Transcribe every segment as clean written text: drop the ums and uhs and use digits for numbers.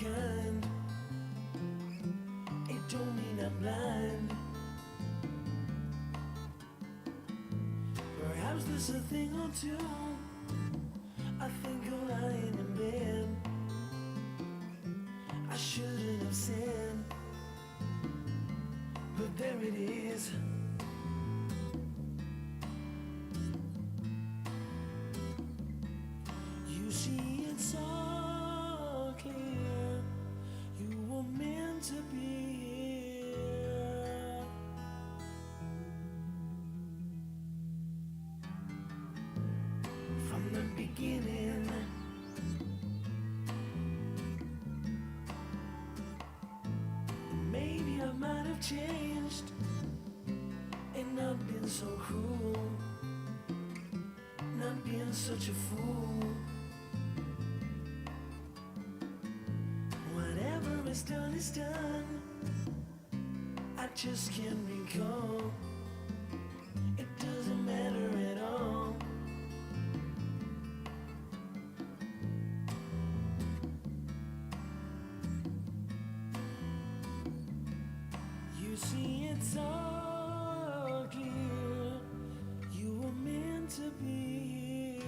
kind. It don't mean I'm blind. Perhaps there's a thing or two I think of lying in bed. I shouldn't have said, but there it is. You see, it's all clear. You were meant to be here. From the beginning. Maybe I might have changed and not been so cruel, not being such a fool. Whatever is done is done. I just can't recall. It doesn't matter at all. You see, it's all clear. You were meant to be here.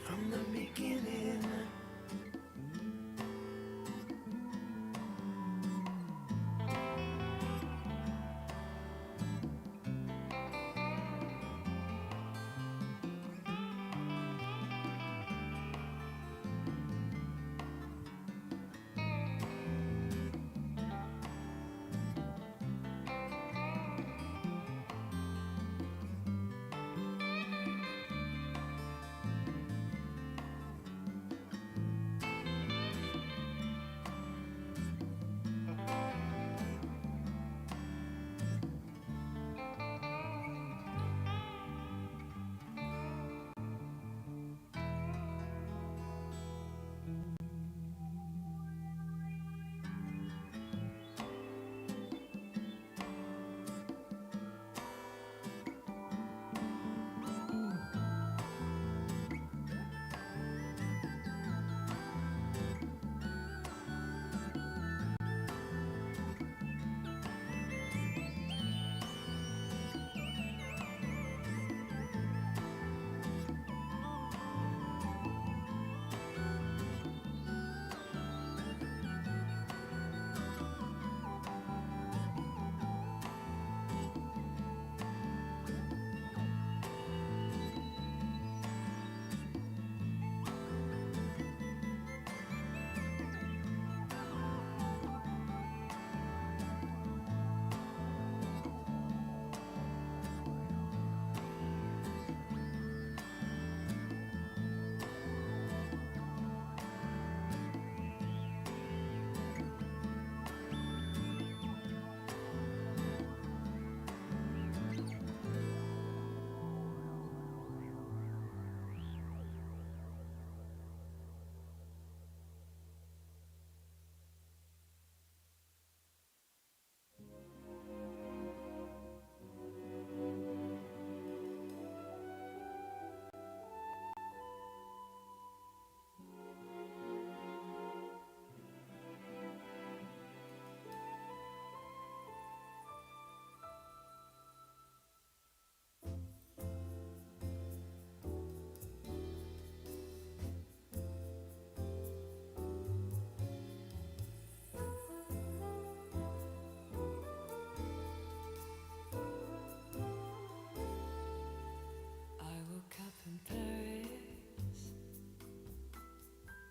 From the beginning.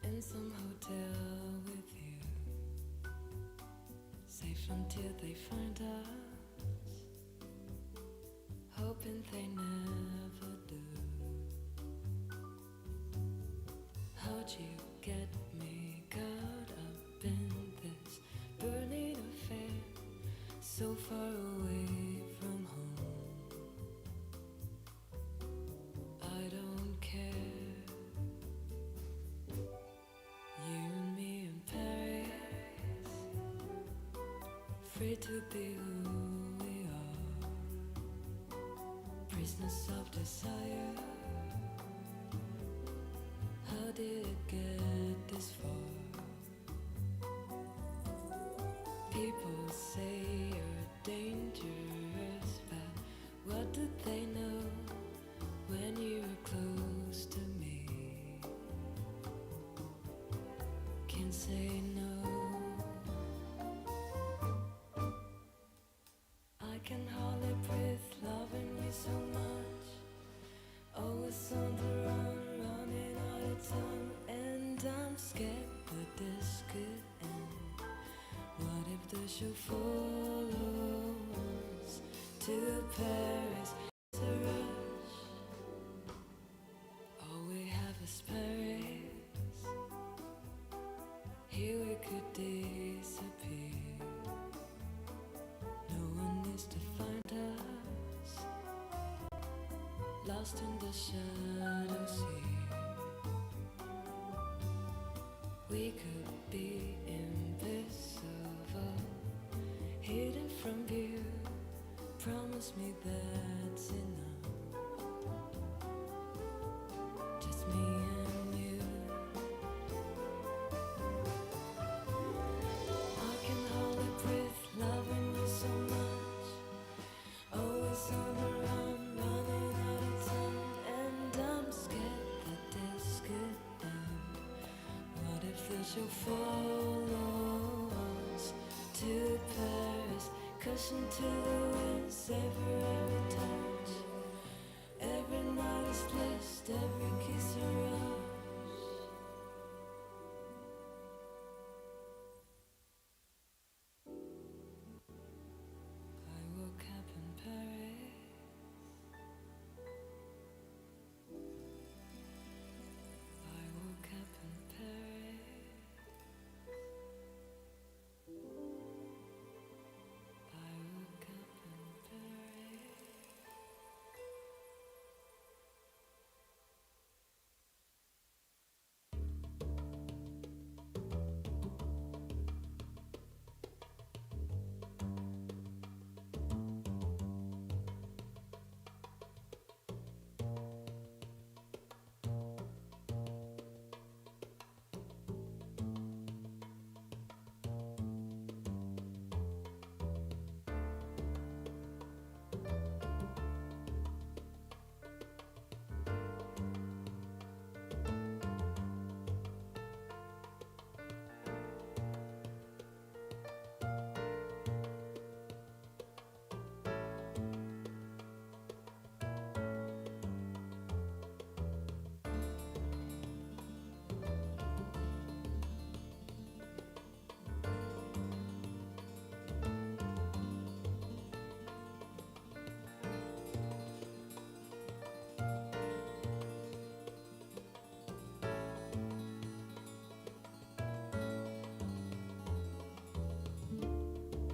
In some hotel with you, safe until they find us, hoping they never do. How'd you get me caught up in this burning affair, so far away from home? I don't care. You and me in Paris, free to be who we are, prisoners of desire, did it get this far? People say you're dangerous, but what did they know when you were close to me? Can't say no. I can hardly breathe, loving you so much. Always on the run, running out of time, and I'm scared that this could end. What if the show follows to Paris? It's a rush. All we have is Paris. Here we could disappear. No one needs to find us, lost in the shadows here. We could be invisible, hidden from view. Promise me that's enough. Just me and you. I can hardly breathe, loving you so much. Always on the run, running out of time, and I'm scared that this could end. What if the show follows to Paris? Cushion to the wind, savor every touch. Every night is blessed, every kiss a rush. I woke up in Paris. I woke up in Paris. I woke up in Paris.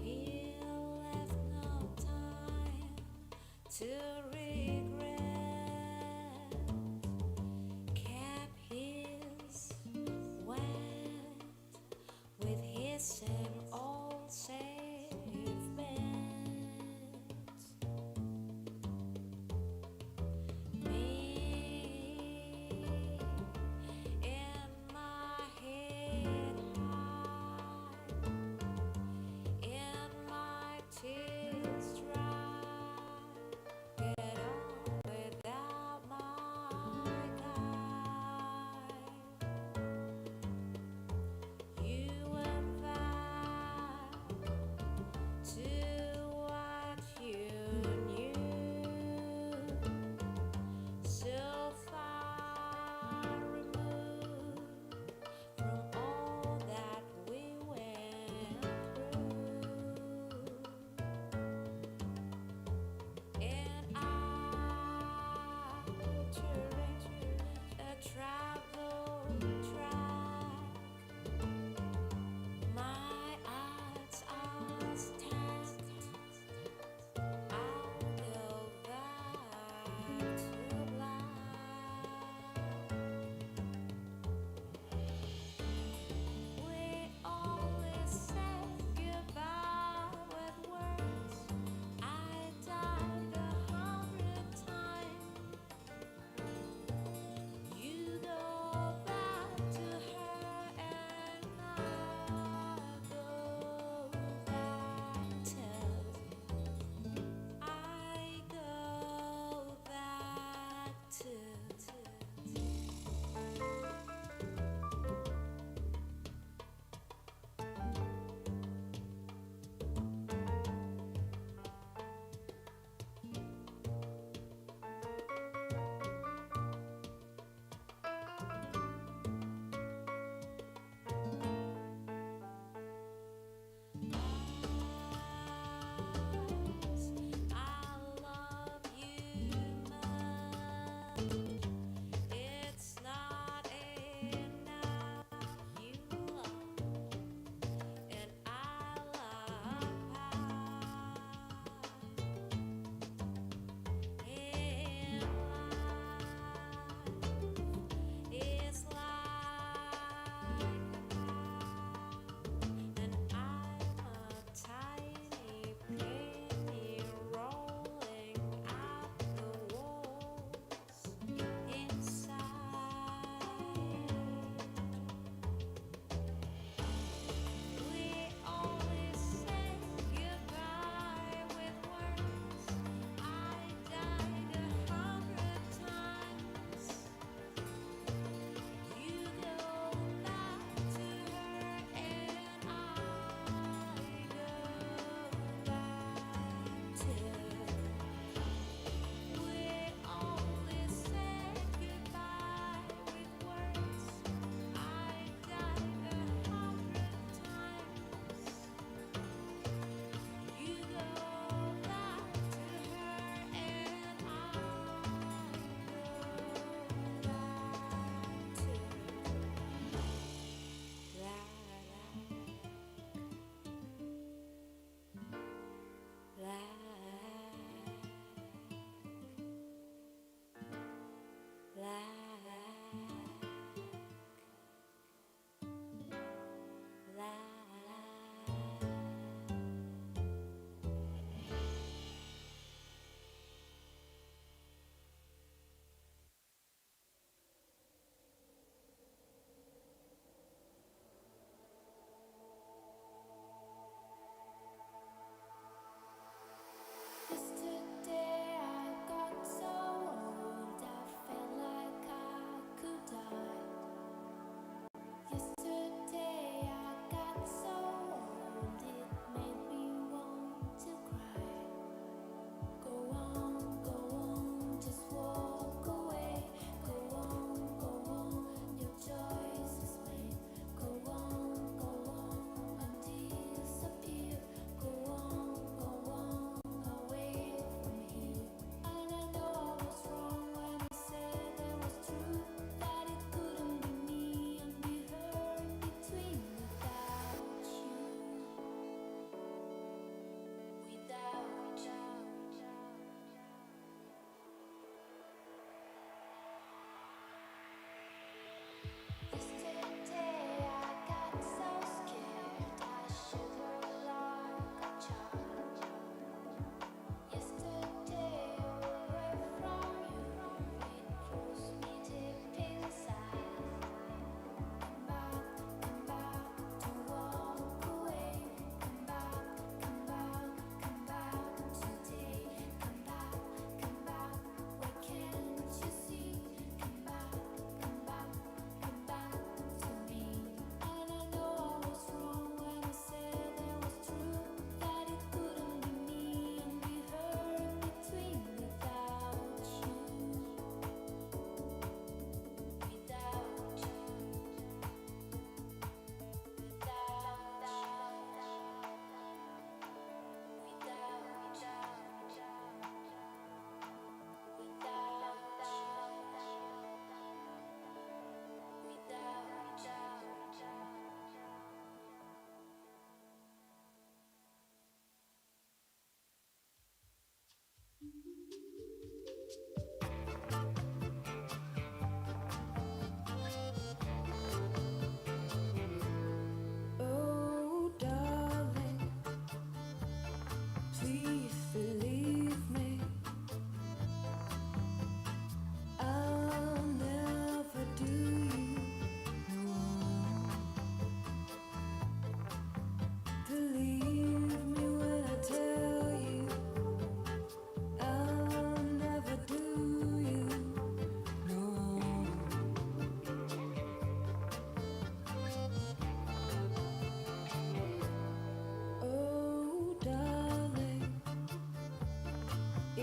He left no time to regret, kept his word with his same old safe bet. Me in my head high, in my tears dry,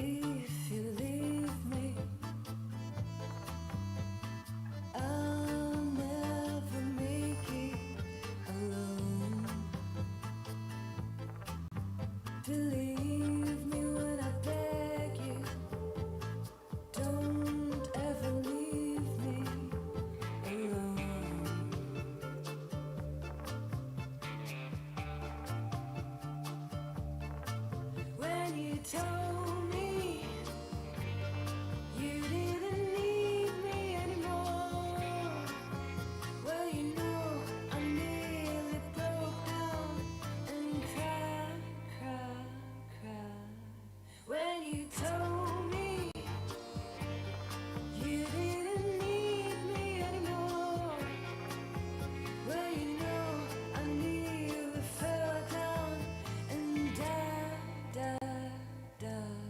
If you leave me, I'll never make it alone. Believe me when I beg you, don't ever leave me alone. When you told me you didn't need me anymore, well, you know I nearly broke down and cried, cried, cried. When you told me you didn't need me anymore, well, you know I nearly fell down and died, died, died.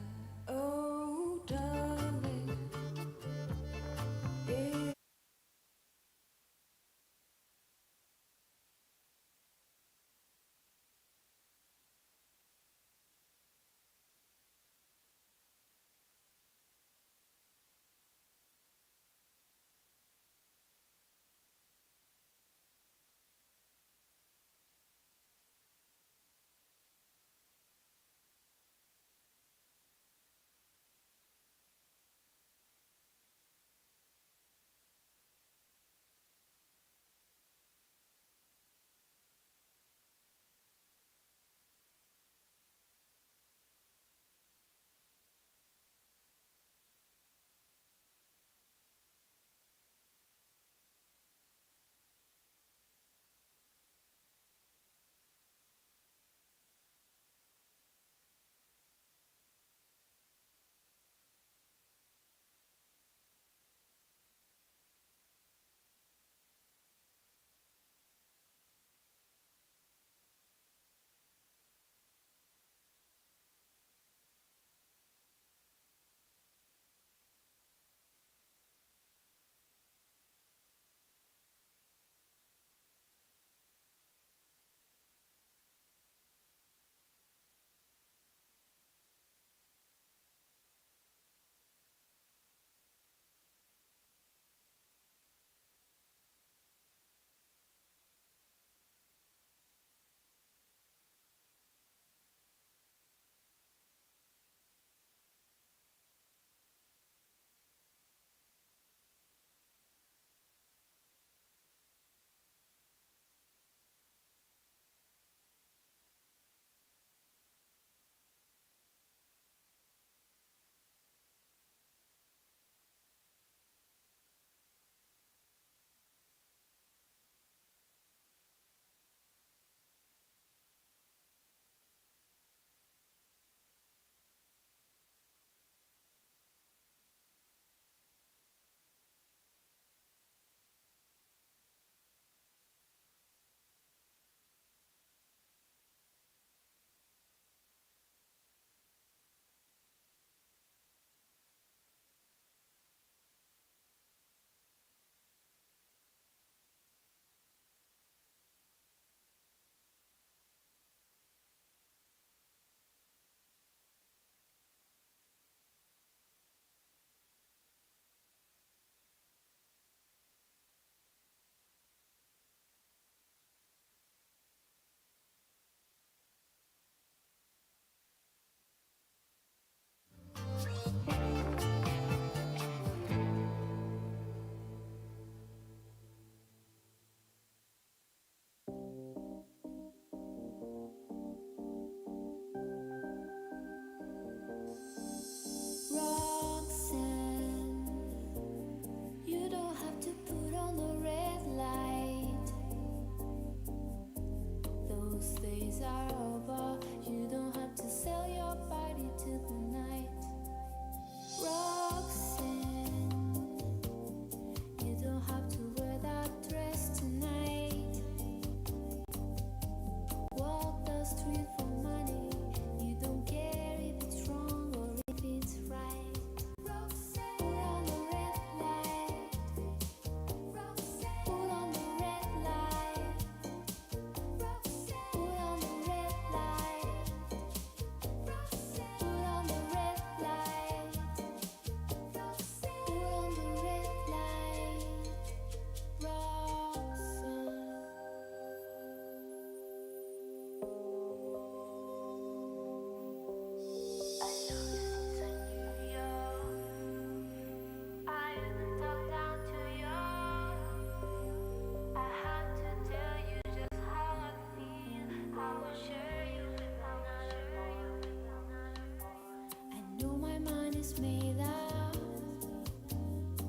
is made of.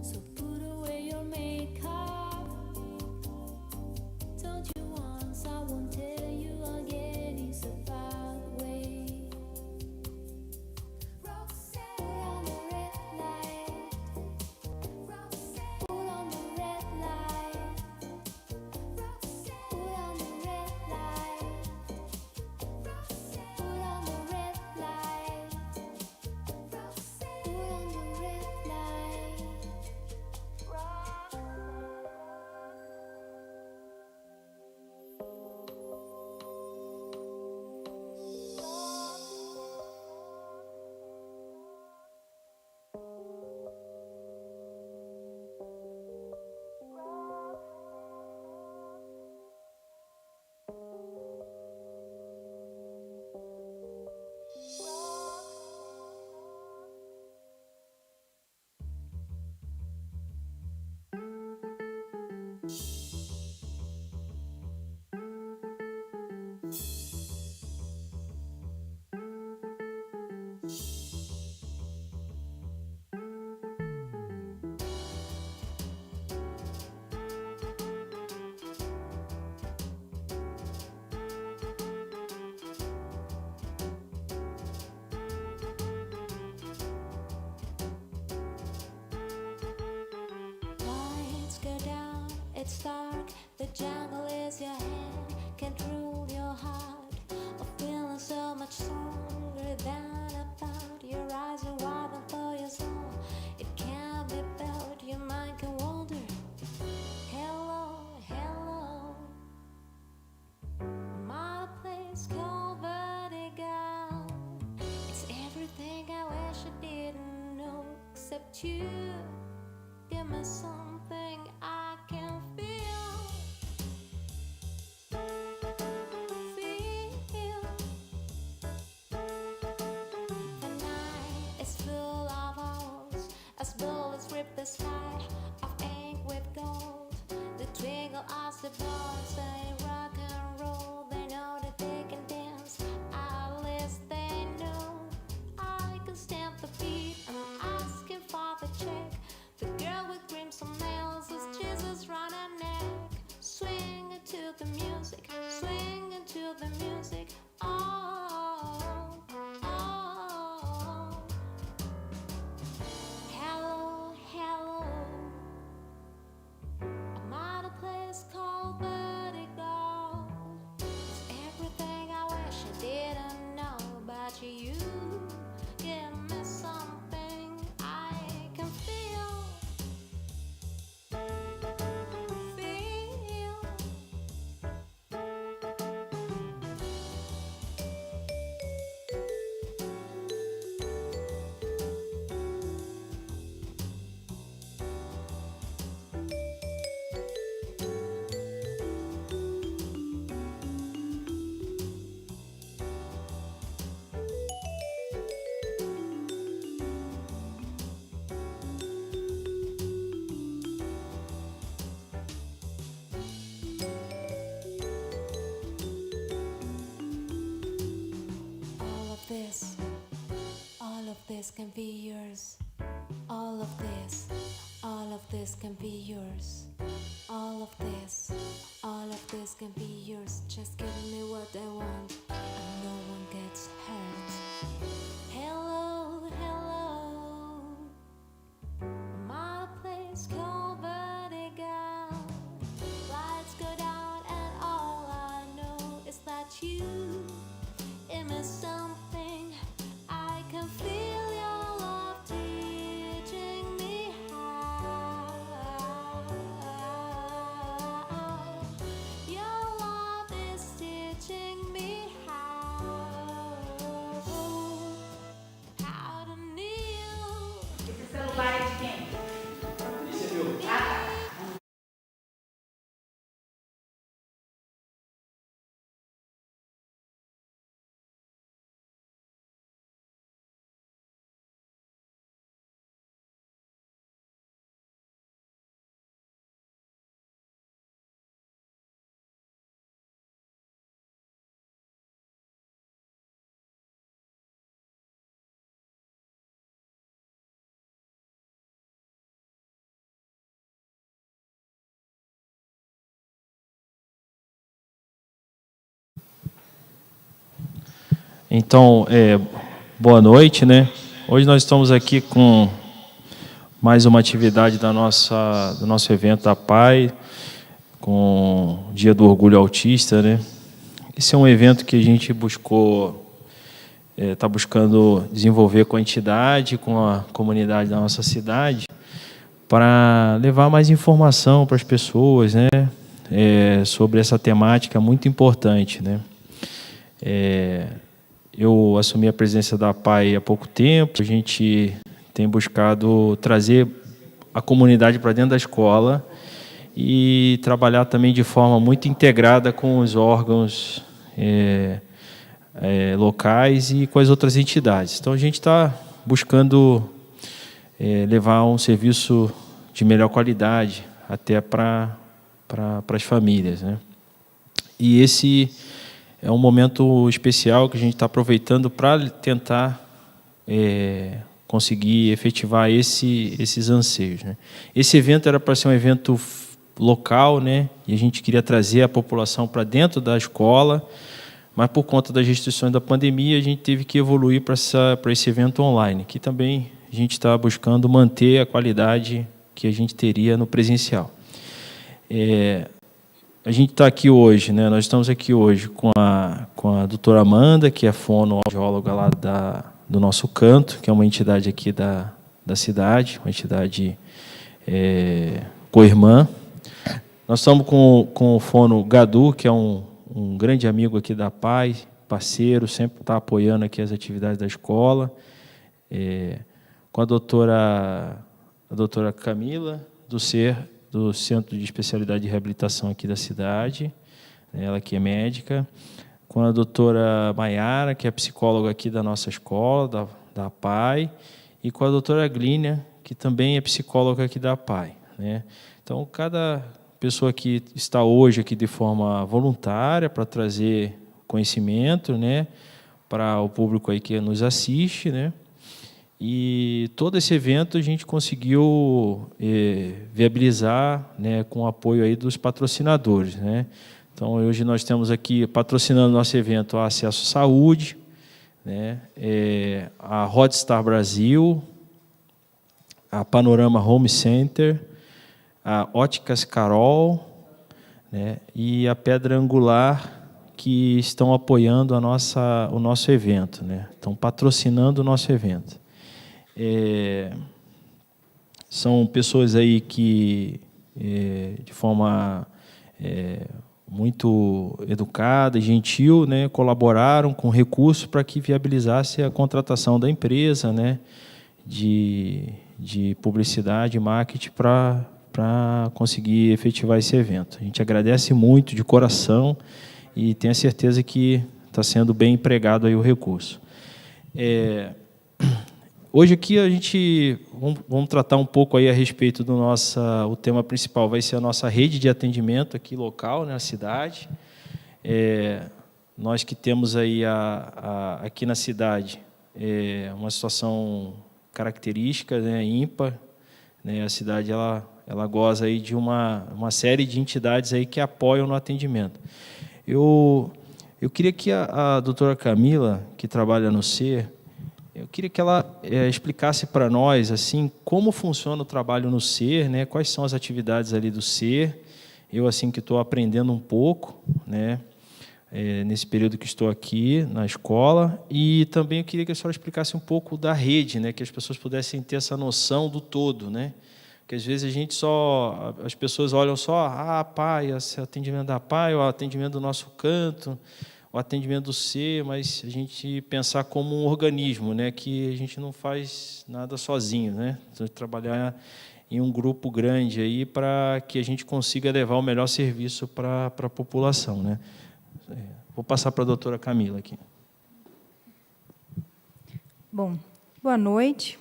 So put away your makeup. Told you once, I won't tell you again. It's so far away. Put on the red light. Put on the red light. Put on the red light. Put on the red light. Put on the red lights go down, it's dark, the jungle is your hand, can't rule your heart. I'm feeling so much stronger than a thought. Your eyes are wild for your soul, it can't be built, your mind can wander. Hello, hello, my place called vertigo. It's everything I wish I didn't know, except you. Give me something I can feel. Feel. The night is full of holes, as bullets rip the sky of ink with gold. The twinkle of the boys say rock and roll. They know that they can dance, at least they know. I can stamp the beat, I'm asking for the check. The girl with crimson nails is Jesus round her neck. Swing into the music, swing into the music. Oh, oh. Hello, hello. I'm at a place called Vertigo. It's everything I wish I didn't know about you. Give me something I can feel. Feel. All of this can be yours. All of this can be yours. All of this can be yours. Just give me what I want, and no one gets hurt. Hello, hello, my place called Vertigo. Lights go down, and all I know is that you give me something I can feel. Your love teaching me how. Your love is teaching me how. Então, boa noite, né? Hoje nós estamos aqui com mais uma atividade do nosso evento da PAI, com o Dia do Orgulho Autista, né? Esse é um evento que a gente está buscando desenvolver com a entidade, com a comunidade da nossa cidade, para levar mais informação para as pessoas, né? Sobre essa temática muito importante, né? Eu assumi a presidência da PAI há pouco tempo. A gente tem buscado trazer a comunidade para dentro da escola e trabalhar também de forma muito integrada com os órgãos locais e com as outras entidades. Então, a gente está buscando levar um serviço de melhor qualidade até para as famílias, né? E esse é um momento especial que a gente está aproveitando para tentar conseguir efetivar esses anseios, né? Esse evento era para ser um evento local, né? E a gente queria trazer a população para dentro da escola, mas por conta das restrições da pandemia, a gente teve que evoluir para esse evento online, que também a gente está buscando manter a qualidade que a gente teria no presencial. A gente está aqui hoje, né? Nós estamos aqui hoje com a doutora Amanda, que é fonoaudióloga lá do nosso canto, que é uma entidade aqui da cidade, uma entidade co-irmã. Nós estamos com o fono Gadu, que é um grande amigo aqui da PAI, parceiro, sempre está apoiando aqui as atividades da escola. Com a doutora Camila, do Centro de Especialidade de Reabilitação aqui da cidade, ela que é médica, com a doutora Maiara, que é psicóloga aqui da nossa escola, da PAI, e com a doutora Glínia, que também é psicóloga aqui da PAI, né? Então, cada pessoa que está hoje aqui de forma voluntária para trazer conhecimento, né, para o público aí que nos assiste, né? E todo esse evento a gente conseguiu viabilizar, né, com o apoio aí dos patrocinadores, né? Então, hoje nós temos aqui, patrocinando nosso evento, a Acesso Saúde, né, a Hotstar Brasil, a Panorama Home Center, a Óticas Carol, né, e a Pedra Angular, que estão apoiando o nosso evento, né? Estão patrocinando o nosso evento. São pessoas aí que, de forma muito educada e gentil, né, colaboraram com recursos para que viabilizasse a contratação da empresa, né, de publicidade e marketing para conseguir efetivar esse evento. A gente agradece muito de coração e tem a certeza que está sendo bem empregado aí o recurso. Hoje aqui a gente vamos tratar um pouco aí a respeito do o tema principal vai ser a nossa rede de atendimento aqui local, né, na cidade. Nós que temos aí aqui na cidade uma situação característica, né, ímpar, né? A cidade ela goza aí de uma série de entidades aí que apoiam no atendimento. Eu queria que a doutora Camila, que trabalha no SER, eu queria que ela explicasse para nós assim como funciona o trabalho no SER, né? Quais são as atividades ali do SER. Eu assim que estou aprendendo um pouco, né? Nesse período que estou aqui na escola, e também eu queria que a senhora explicasse um pouco da rede, né? Que as pessoas pudessem ter essa noção do todo, né? Porque às vezes as pessoas olham só PAI, esse atendimento da PAI, o atendimento do nosso canto, o atendimento do SER, mas a gente pensar como um organismo, né, que a gente não faz nada sozinho, né? Então, trabalhar em um grupo grande aí para que a gente consiga levar o melhor serviço para a população, né? Vou passar para a doutora Camila aqui. Bom, boa noite.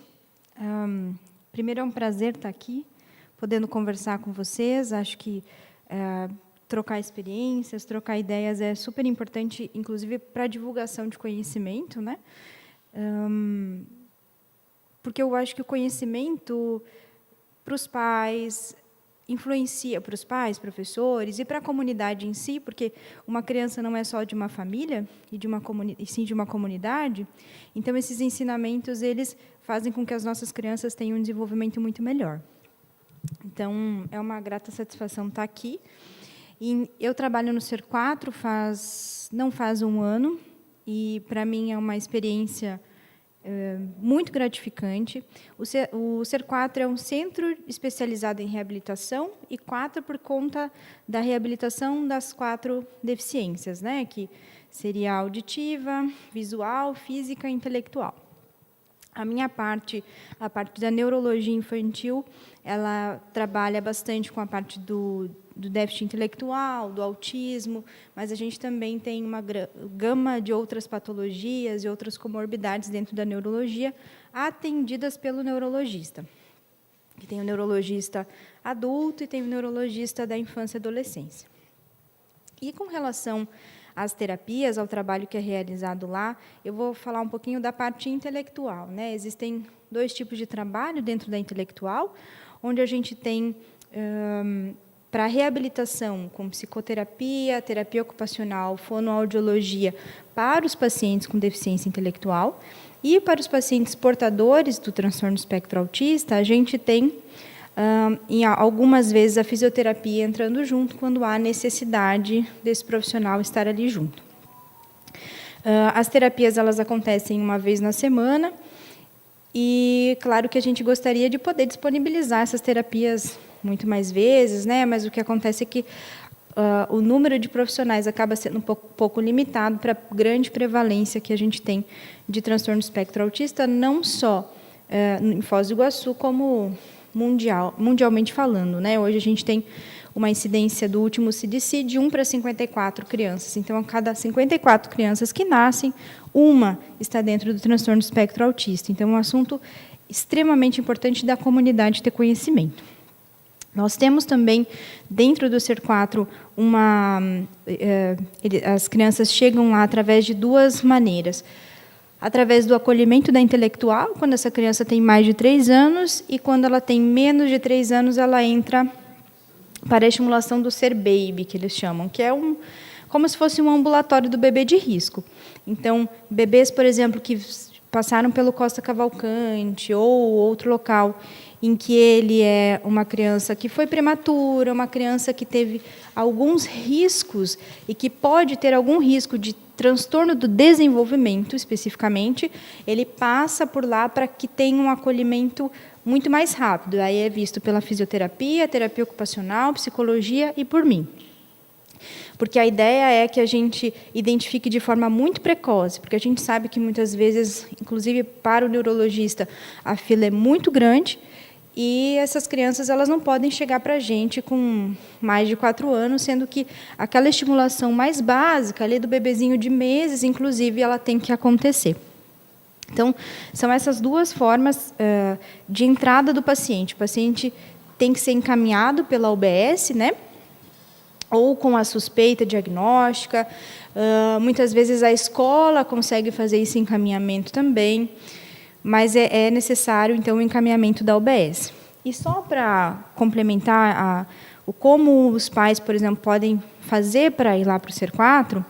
Primeiro é um prazer estar aqui, podendo conversar com vocês. Acho que trocar experiências, trocar ideias é super importante, inclusive para a divulgação de conhecimento, né? Porque eu acho que o conhecimento para os pais influencia para os pais, professores e para a comunidade em si, porque uma criança não é só de uma família e sim de uma comunidade. Então, esses ensinamentos eles fazem com que as nossas crianças tenham um desenvolvimento muito melhor. Então, é uma grata satisfação estar aqui. E eu trabalho no Ser 4 não faz um ano, e, para mim, é uma experiência muito gratificante. O Ser 4 é um centro especializado em reabilitação, e 4 por conta da reabilitação das 4 deficiências, né, que seria auditiva, visual, física e intelectual. A minha parte, a parte da neurologia infantil, ela trabalha bastante com a parte do déficit intelectual, do autismo, mas a gente também tem uma gama de outras patologias e outras comorbidades dentro da neurologia, atendidas pelo neurologista. Que tem o neurologista adulto e tem o neurologista da infância e adolescência. E com relação às terapias, ao trabalho que é realizado lá, eu vou falar um pouquinho da parte intelectual, né? Existem 2 tipos de trabalho dentro da intelectual, onde a gente tem, para reabilitação, com psicoterapia, terapia ocupacional, fonoaudiologia, para os pacientes com deficiência intelectual, e para os pacientes portadores do transtorno espectro autista, a gente tem, algumas vezes, a fisioterapia entrando junto, quando há necessidade desse profissional estar ali junto. As terapias elas acontecem uma vez na semana, e, claro, que a gente gostaria de poder disponibilizar essas terapias muito mais vezes, né? Mas o que acontece é que o número de profissionais acaba sendo um pouco limitado para a grande prevalência que a gente tem de transtorno espectro autista, não só em Foz do Iguaçu, como mundialmente falando, né? Hoje a gente tem uma incidência do último CDC de 1 para 54 crianças. Então, a cada 54 crianças que nascem, uma está dentro do transtorno espectro autista. Então, é um assunto extremamente importante da comunidade ter conhecimento. Nós temos também, dentro do Ser 4, as crianças chegam lá através de 2 maneiras. Através do acolhimento da intelectual, quando essa criança tem mais de 3 anos, e quando ela tem menos de 3 anos, ela entra para a estimulação do Ser Baby, que eles chamam, que é como se fosse um ambulatório do bebê de risco. Então, bebês, por exemplo, que passaram pelo Costa Cavalcante ou outro local em que ele é uma criança que foi prematura, uma criança que teve alguns riscos e que pode ter algum risco de transtorno do desenvolvimento, especificamente, ele passa por lá para que tenha um acolhimento muito mais rápido. Aí é visto pela fisioterapia, terapia ocupacional, psicologia e por mim. Porque a ideia é que a gente identifique de forma muito precoce, porque a gente sabe que, muitas vezes, inclusive para o neurologista, a fila é muito grande, e essas crianças elas não podem chegar para a gente com mais de 4 anos, sendo que aquela estimulação mais básica, ali do bebezinho de meses, inclusive, ela tem que acontecer. Então, são essas 2 formas de entrada do paciente. O paciente tem que ser encaminhado pela UBS, né? Ou com a suspeita diagnóstica. Muitas vezes a escola consegue fazer esse encaminhamento também, mas é necessário, então, o encaminhamento da UBS. E só para complementar como os pais, por exemplo, podem fazer para ir lá para o Ser 4,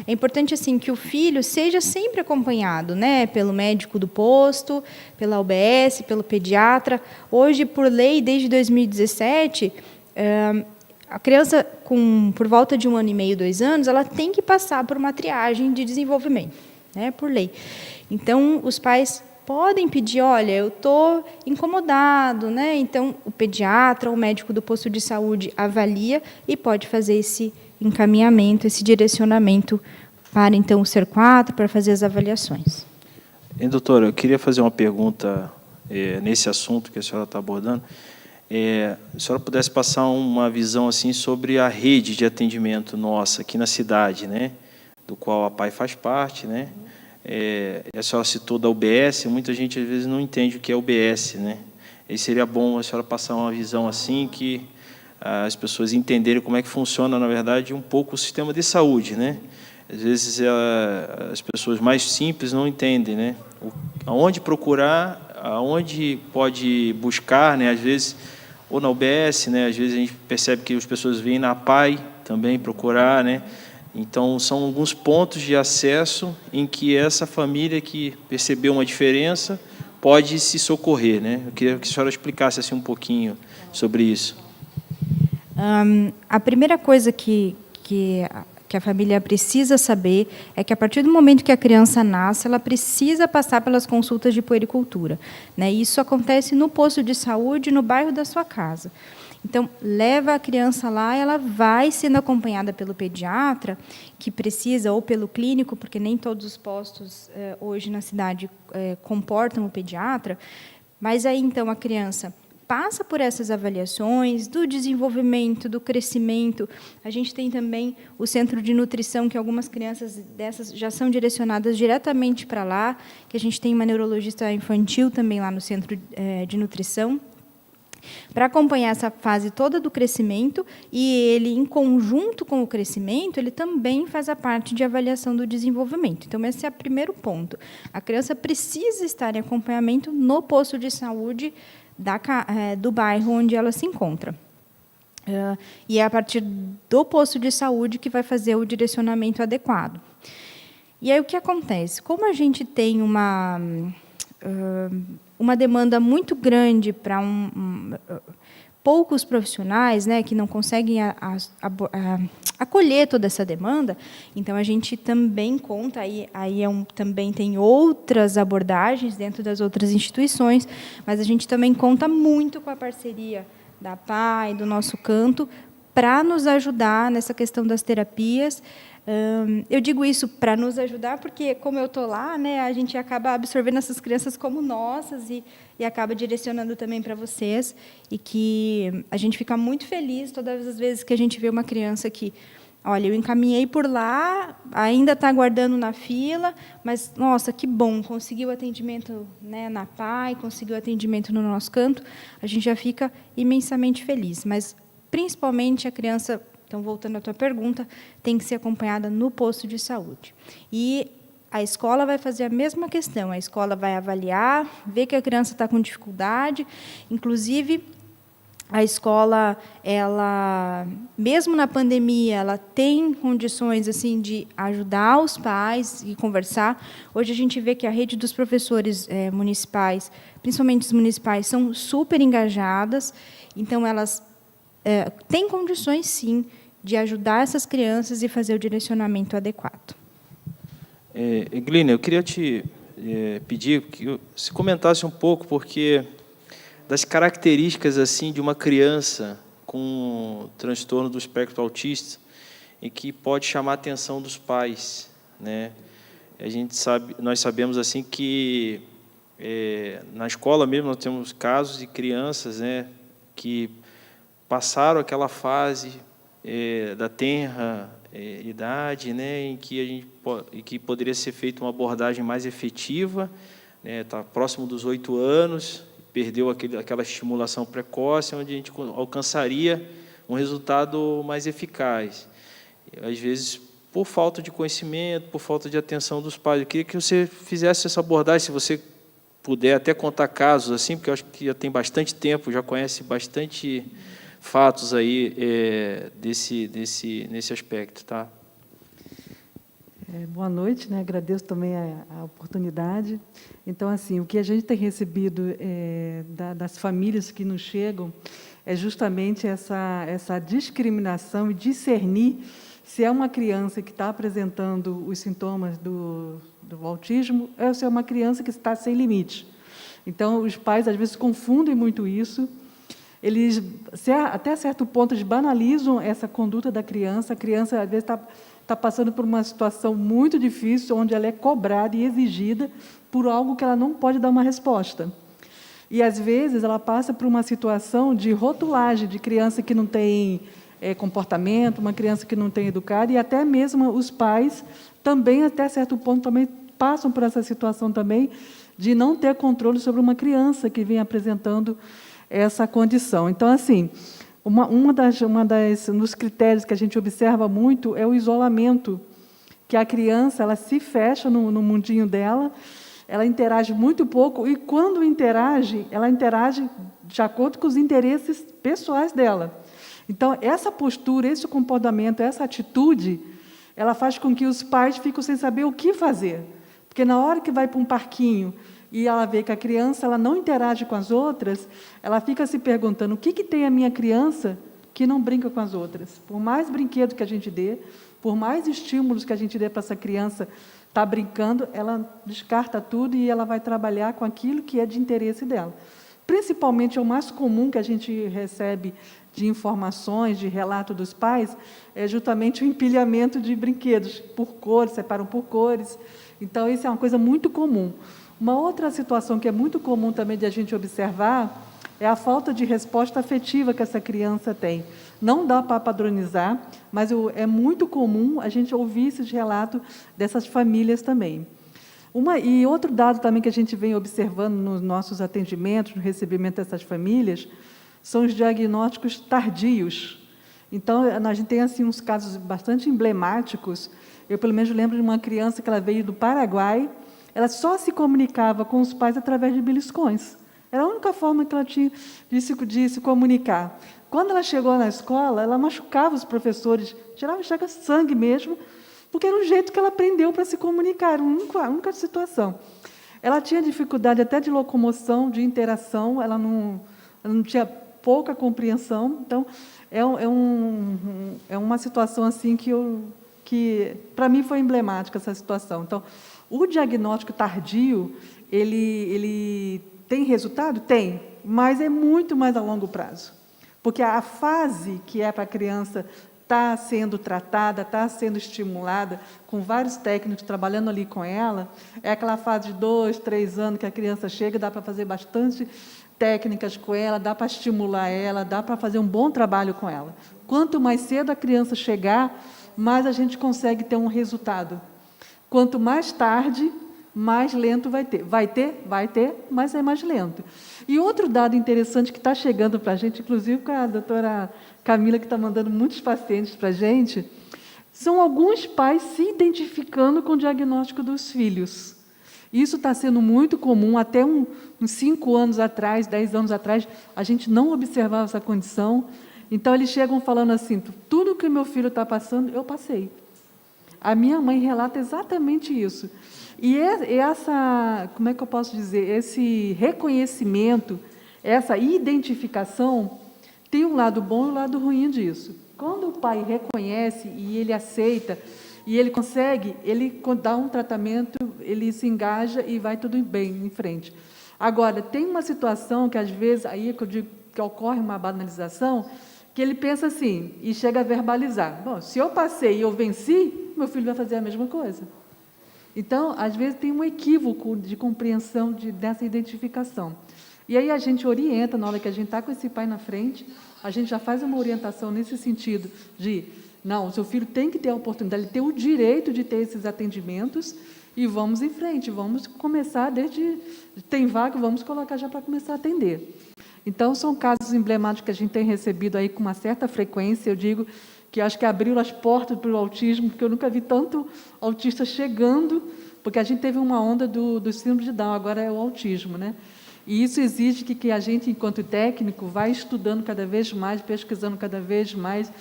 é importante assim, que o filho seja sempre acompanhado, né, pelo médico do posto, pela UBS, pelo pediatra. Hoje, por lei, desde 2017, a criança, por volta de 1 ano e meio, 2 anos, ela tem que passar por uma triagem de desenvolvimento, né, por lei. Então, os pais podem pedir, olha, eu estou incomodado, né? Então, o pediatra, o médico do posto de saúde avalia e pode fazer esse encaminhamento, esse direcionamento para, então, o Ser 4, para fazer as avaliações. Doutora, eu queria fazer uma pergunta nesse assunto que a senhora está abordando. Se a senhora pudesse passar uma visão assim sobre a rede de atendimento nossa aqui na cidade, né? Do qual a PAI faz parte, né? A senhora citou da UBS, muita gente às vezes não entende o que é UBS, né? E seria bom a senhora passar uma visão assim que as pessoas entenderem como é que funciona, na verdade, um pouco o sistema de saúde, né? Às vezes as pessoas mais simples não entendem, né? Aonde procurar, aonde pode buscar, né? Às vezes ou na UBS, né? Às vezes a gente percebe que as pessoas vêm na PAI também procurar, né? Então, são alguns pontos de acesso em que essa família que percebeu uma diferença pode se socorrer, né? Eu queria que a senhora explicasse assim um pouquinho sobre isso. A primeira coisa que a família precisa saber é que, a partir do momento que a criança nasce, ela precisa passar pelas consultas de puericultura, né? Isso acontece no posto de saúde, no bairro da sua casa. Então, leva a criança lá, ela vai sendo acompanhada pelo pediatra, que precisa, ou pelo clínico, porque nem todos os postos hoje na cidade comportam o pediatra, mas aí, então, a criança passa por essas avaliações do desenvolvimento, do crescimento. A gente tem também o centro de nutrição, que algumas crianças dessas já são direcionadas diretamente para lá, que a gente tem uma neurologista infantil também lá no centro de nutrição, para acompanhar essa fase toda do crescimento, e ele, em conjunto com o crescimento, ele também faz a parte de avaliação do desenvolvimento. Então, esse é o primeiro ponto. A criança precisa estar em acompanhamento no posto de saúde do bairro onde ela se encontra. E é a partir do posto de saúde que vai fazer o direcionamento adequado. E aí, o que acontece? Como a gente tem uma demanda muito grande para poucos profissionais, né, que não conseguem acolher toda essa demanda, então a gente também conta, também tem outras abordagens dentro das outras instituições, mas a gente também conta muito com a parceria da PAI, do nosso canto, para nos ajudar nessa questão das terapias. Eu digo isso para nos ajudar, porque, como eu estou lá, né, a gente acaba absorvendo essas crianças como nossas e acaba direcionando também para vocês, e que a gente fica muito feliz todas as vezes que a gente vê uma criança que, olha, eu encaminhei por lá, ainda está aguardando na fila, mas, nossa, que bom, conseguiu atendimento, né, na PAI, conseguiu atendimento no nosso canto, a gente já fica imensamente feliz. Mas, principalmente, a criança... Então, voltando à tua pergunta, tem que ser acompanhada no posto de saúde. E a escola vai fazer a mesma questão. A escola vai avaliar, ver que a criança está com dificuldade. Inclusive, a escola, ela, mesmo na pandemia, ela tem condições assim de ajudar os pais e conversar. Hoje a gente vê que a rede dos professores municipais, principalmente os municipais, são super engajadas. Então, elas têm condições, sim, de ajudar essas crianças e fazer o direcionamento adequado. Glínia, eu queria te pedir que você comentasse um pouco, porque das características assim de uma criança com transtorno do espectro autista, e que pode chamar a atenção dos pais, né? Nós sabemos assim que na escola mesmo nós temos casos de crianças, né, que passaram aquela fase da tenra idade, né, em que poderia ser feita uma abordagem mais efetiva, né, tá próximo dos 8 anos, perdeu aquela estimulação precoce, onde a gente alcançaria um resultado mais eficaz. Às vezes, por falta de conhecimento, por falta de atenção dos pais. Eu queria que você fizesse essa abordagem, se você puder até contar casos assim, porque eu acho que já tem bastante tempo, já conhece bastante fatos aí nesse aspecto, tá? Boa noite, né? Agradeço também a oportunidade. Então, assim, o que a gente tem recebido das famílias que nos chegam é justamente essa discriminação e discernir se é uma criança que está apresentando os sintomas do autismo ou se é uma criança que está sem limite. Então, os pais, às vezes, confundem muito isso. Eles, até certo ponto, eles banalizam essa conduta da criança. A criança, às vezes, está passando por uma situação muito difícil, onde ela é cobrada e exigida por algo que ela não pode dar uma resposta. E, às vezes, ela passa por uma situação de rotulagem, de criança que não tem comportamento, uma criança que não tem educado, e até mesmo os pais também, até certo ponto, também passam por essa situação também de não ter controle sobre uma criança que vem apresentando essa condição. Então, assim, nos critérios que a gente observa muito é o isolamento, que a criança ela se fecha no mundinho dela, ela interage muito pouco, e quando interage, ela interage de acordo com os interesses pessoais dela. Então, essa postura, esse comportamento, essa atitude, ela faz com que os pais fiquem sem saber o que fazer. Porque na hora que vai para um parquinho e ela vê que a criança ela não interage com as outras, ela fica se perguntando: o que tem a minha criança que não brinca com as outras? Por mais brinquedo que a gente dê, por mais estímulos que a gente dê para essa criança estar brincando, ela descarta tudo e ela vai trabalhar com aquilo que é de interesse dela. Principalmente, o mais comum que a gente recebe de informações, de relato dos pais, é justamente o empilhamento de brinquedos por cores, separam por cores. Então, isso é uma coisa muito comum. Uma outra situação que é muito comum também de a gente observar é a falta de resposta afetiva que essa criança tem. Não dá para padronizar, mas é muito comum a gente ouvir esses relatos dessas famílias também. E outro dado também que a gente vem observando nos nossos atendimentos, no recebimento dessas famílias, são os diagnósticos tardios. Então, a gente tem assim, uns casos bastante emblemáticos. Eu, pelo menos, lembro de uma criança que ela veio do Paraguai, ela só se comunicava com os pais através de beliscões. Era a única forma que ela tinha de se comunicar. Quando ela chegou na escola, ela machucava os professores, tirava sangue mesmo, porque era o jeito que ela aprendeu para se comunicar, era a única situação. Ela tinha dificuldade até de locomoção, de interação, ela não tinha pouca compreensão. Então, é uma situação assim que para mim foi emblemática essa situação. Então, o diagnóstico tardio, ele tem resultado? Tem, mas é muito mais a longo prazo. Porque a fase que é para a criança estar sendo tratada, estar sendo estimulada, com vários técnicos trabalhando ali com ela, é aquela fase de 2, 3 anos que a criança chega, dá para fazer bastante técnicas com ela, dá para estimular ela, dá para fazer um bom trabalho com ela. Quanto mais cedo a criança chegar, mais a gente consegue ter um resultado. Quanto mais tarde, mais lento vai ter. Vai ter, mas é mais lento. E outro dado interessante que está chegando para a gente, inclusive com a doutora Camila, que está mandando muitos pacientes para a gente, são alguns pais se identificando com o diagnóstico dos filhos. Isso está sendo muito comum. Até uns 5 anos atrás, 10 anos atrás, a gente não observava essa condição. Então, eles chegam falando assim: tudo que meu filho está passando, eu passei. A minha mãe relata exatamente isso. E essa, como é que eu posso dizer, esse reconhecimento, essa identificação, tem um lado bom e um lado ruim disso. Quando o pai reconhece e ele aceita, e ele consegue, ele dá um tratamento, ele se engaja e vai tudo bem em frente. Agora, tem uma situação que, às vezes, aí que eu digo que ocorre uma banalização, que ele pensa assim, e chega a verbalizar: bom, se eu passei e eu venci, meu filho vai fazer a mesma coisa. Então, às vezes, tem um equívoco de compreensão dessa identificação. E aí a gente orienta, na hora que a gente está com esse pai na frente, a gente já faz uma orientação nesse sentido de: não, o seu filho tem que ter a oportunidade, ele tem o direito de ter esses atendimentos, e vamos em frente, vamos começar tem vaga, vamos colocar já para começar a atender. Então, são casos emblemáticos que a gente tem recebido aí com uma certa frequência. Eu digo que acho que abriu as portas para o autismo, porque eu nunca vi tanto autista chegando, porque a gente teve uma onda do síndrome de Down, agora é o autismo, né? E isso exige que a gente, enquanto técnico, vai estudando cada vez mais, pesquisando cada vez mais,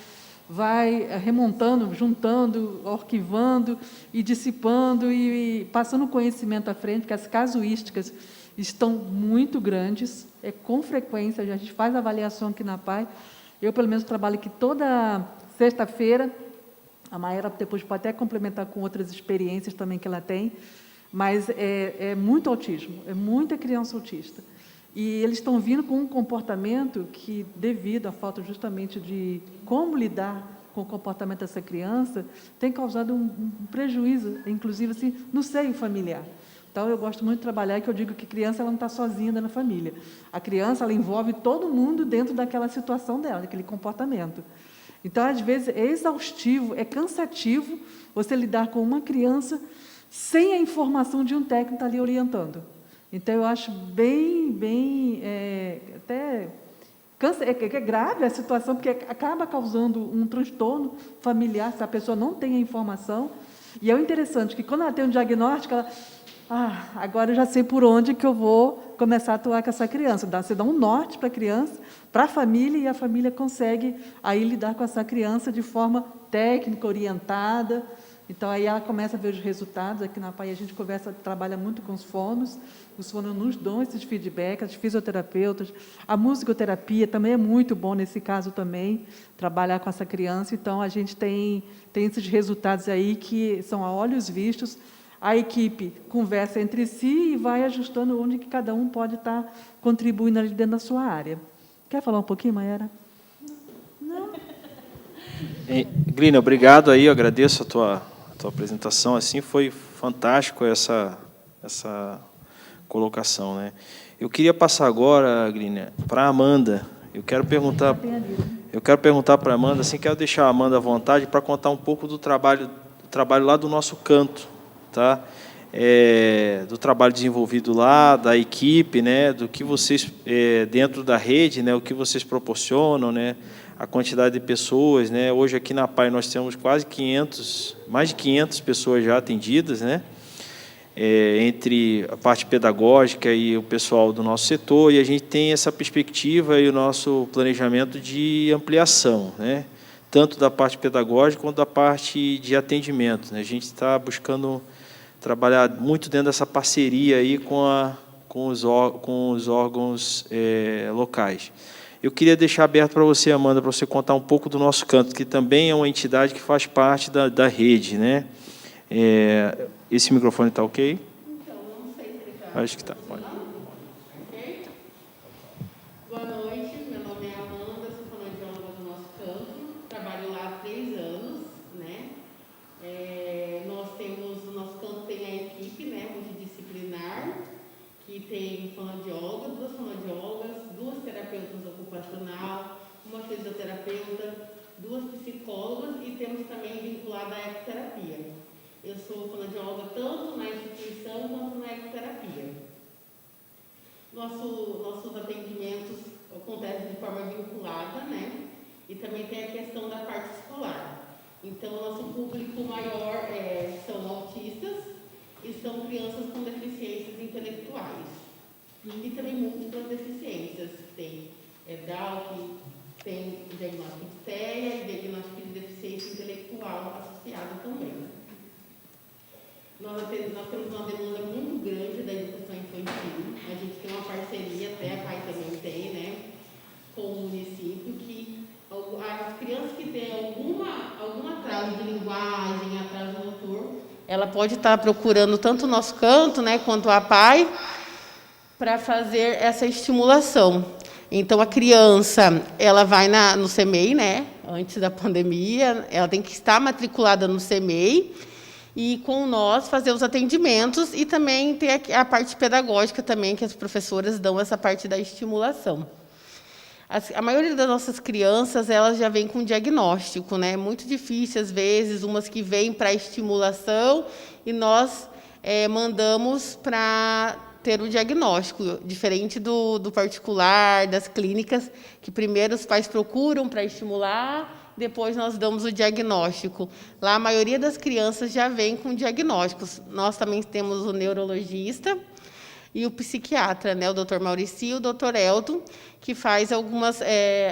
vai remontando, juntando, arquivando e dissipando e passando conhecimento à frente, porque as casuísticas estão muito grandes, com frequência, a gente faz avaliação aqui na PAI. Eu, pelo menos, trabalho aqui toda sexta-feira. A Maera depois pode até complementar com outras experiências também que ela tem, mas é muito autismo, é muita criança autista. E eles estão vindo com um comportamento que, devido à falta justamente de como lidar com o comportamento dessa criança, tem causado um prejuízo, inclusive assim, no seio familiar. Então, eu gosto muito de trabalhar, que eu digo que criança ela não está sozinha na família. A criança ela envolve todo mundo dentro daquela situação dela, daquele comportamento. Então, às vezes, é exaustivo, é cansativo você lidar com uma criança sem a informação de um técnico que está ali orientando. Então, eu acho até é grave a situação, porque acaba causando um transtorno familiar se a pessoa não tem a informação. E é interessante que, quando ela tem um diagnóstico, ela agora eu já sei por onde que eu vou começar a atuar com essa criança. Você dá um norte para a criança, para a família, e a família consegue aí lidar com essa criança de forma técnica, orientada. Então, aí ela começa a ver os resultados. Aqui na PAI a gente trabalha muito com os fonos nos dão esses feedbacks, as fisioterapeutas, a musicoterapia também é muito bom nesse caso também, trabalhar com essa criança. Então, a gente tem esses resultados aí que são a olhos vistos. A equipe conversa entre si e vai ajustando onde que cada um pode estar contribuindo ali dentro da sua área. Quer falar um pouquinho, Mayara? Não? Glínia, obrigado aí, eu agradeço a tua apresentação, assim, foi fantástico essa colocação, né? Eu queria passar agora, Glínia, para a Amanda. Eu quero perguntar para a Amanda, assim, quero deixar a Amanda à vontade para contar um pouco do trabalho lá do nosso canto, tá? Do trabalho desenvolvido lá, da equipe, né? Do que vocês, dentro da rede, né? O que vocês proporcionam, né? A quantidade de pessoas, né? Hoje aqui na PAI nós temos mais de 500 pessoas já atendidas, né? Entre a parte pedagógica e o pessoal do nosso setor, e a gente tem essa perspectiva e o nosso planejamento de ampliação, né? Tanto da parte pedagógica quanto da parte de atendimento, né? A gente está buscando trabalhar muito dentro dessa parceria aí com os órgãos locais. Eu queria deixar aberto para você, Amanda, para você contar um pouco do nosso canto, que também é uma entidade que faz parte da rede, né? Esse microfone está ok? Então, não sei se ele está. Acho que está. Ok? Boa noite, meu nome é Amanda, sou fonoaudióloga do nosso canto, trabalho lá há 3 anos, né? O nosso canto tem a equipe, né, multidisciplinar, que tem fonoaudióloga, 2 fonoaudiólogas, 2 terapeutas ocupacional, uma fisioterapeuta, 2 psicólogas e temos também vinculada a ecoterapia. Eu sou fonoaudióloga tanto na instituição quanto na ecoterapia. Nossos atendimentos acontecem de forma vinculada, né? E também tem a questão da parte escolar. Então, o nosso público maior são autistas e são crianças com deficiências intelectuais. E também múltiplas deficiências. Tem Down, tem diagnóstico de TEA e diagnóstico de deficiência intelectual associado também. Nós temos uma demanda muito grande da educação infantil. A gente tem uma parceria, até a PAI também tem, né, com o município, que as crianças que têm algum atraso de linguagem, atraso motor, ela pode estar procurando tanto o nosso canto, né, quanto a PAI, para fazer essa estimulação. Então, a criança, ela vai no CEMEI, né, antes da pandemia, ela tem que estar matriculada no CEMEI, e com nós fazer os atendimentos e também ter a parte pedagógica também, que as professoras dão essa parte da estimulação. A maioria das nossas crianças, elas já vêm com diagnóstico, né? É muito difícil, às vezes, umas que vêm para estimulação e nós mandamos para ter o diagnóstico, diferente do particular, das clínicas, que primeiro os pais procuram para estimular, depois nós damos o diagnóstico. Lá, a maioria das crianças já vem com diagnósticos. Nós também temos o neurologista e o psiquiatra, né, o Dr. Mauricio e o Dr. Elton, que faz alguns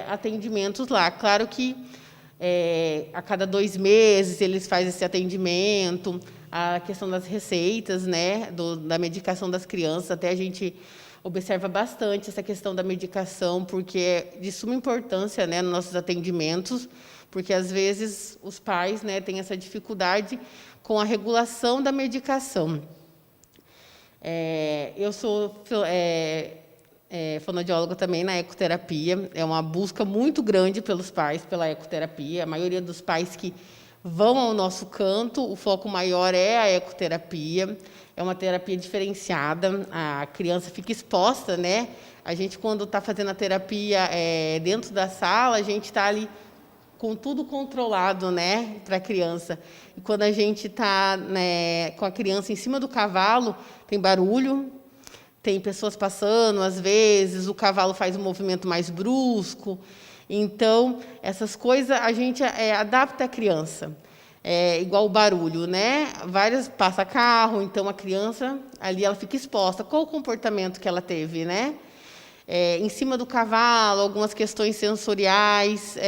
atendimentos lá. Claro que a cada 2 meses eles fazem esse atendimento, a questão das receitas, né, da medicação das crianças, até a gente observa bastante essa questão da medicação, porque é de suma importância, né, nos nossos atendimentos, porque, às vezes, os pais, né, têm essa dificuldade com a regulação da medicação. Eu sou fonoaudióloga também na ecoterapia, é uma busca muito grande pelos pais pela ecoterapia. A maioria dos pais que vão ao nosso canto, o foco maior é a ecoterapia, é uma terapia diferenciada, a criança fica exposta, né? A gente, quando está fazendo a terapia dentro da sala, a gente está ali com tudo controlado, né, para a criança. E quando a gente está, né, com a criança em cima do cavalo, tem barulho, tem pessoas passando, às vezes, o cavalo faz um movimento mais brusco. Então, essas coisas a gente adapta a criança. É igual o barulho, né? Passa carro, então a criança ali ela fica exposta. Qual o comportamento que ela teve, né? Em cima do cavalo, algumas questões sensoriais,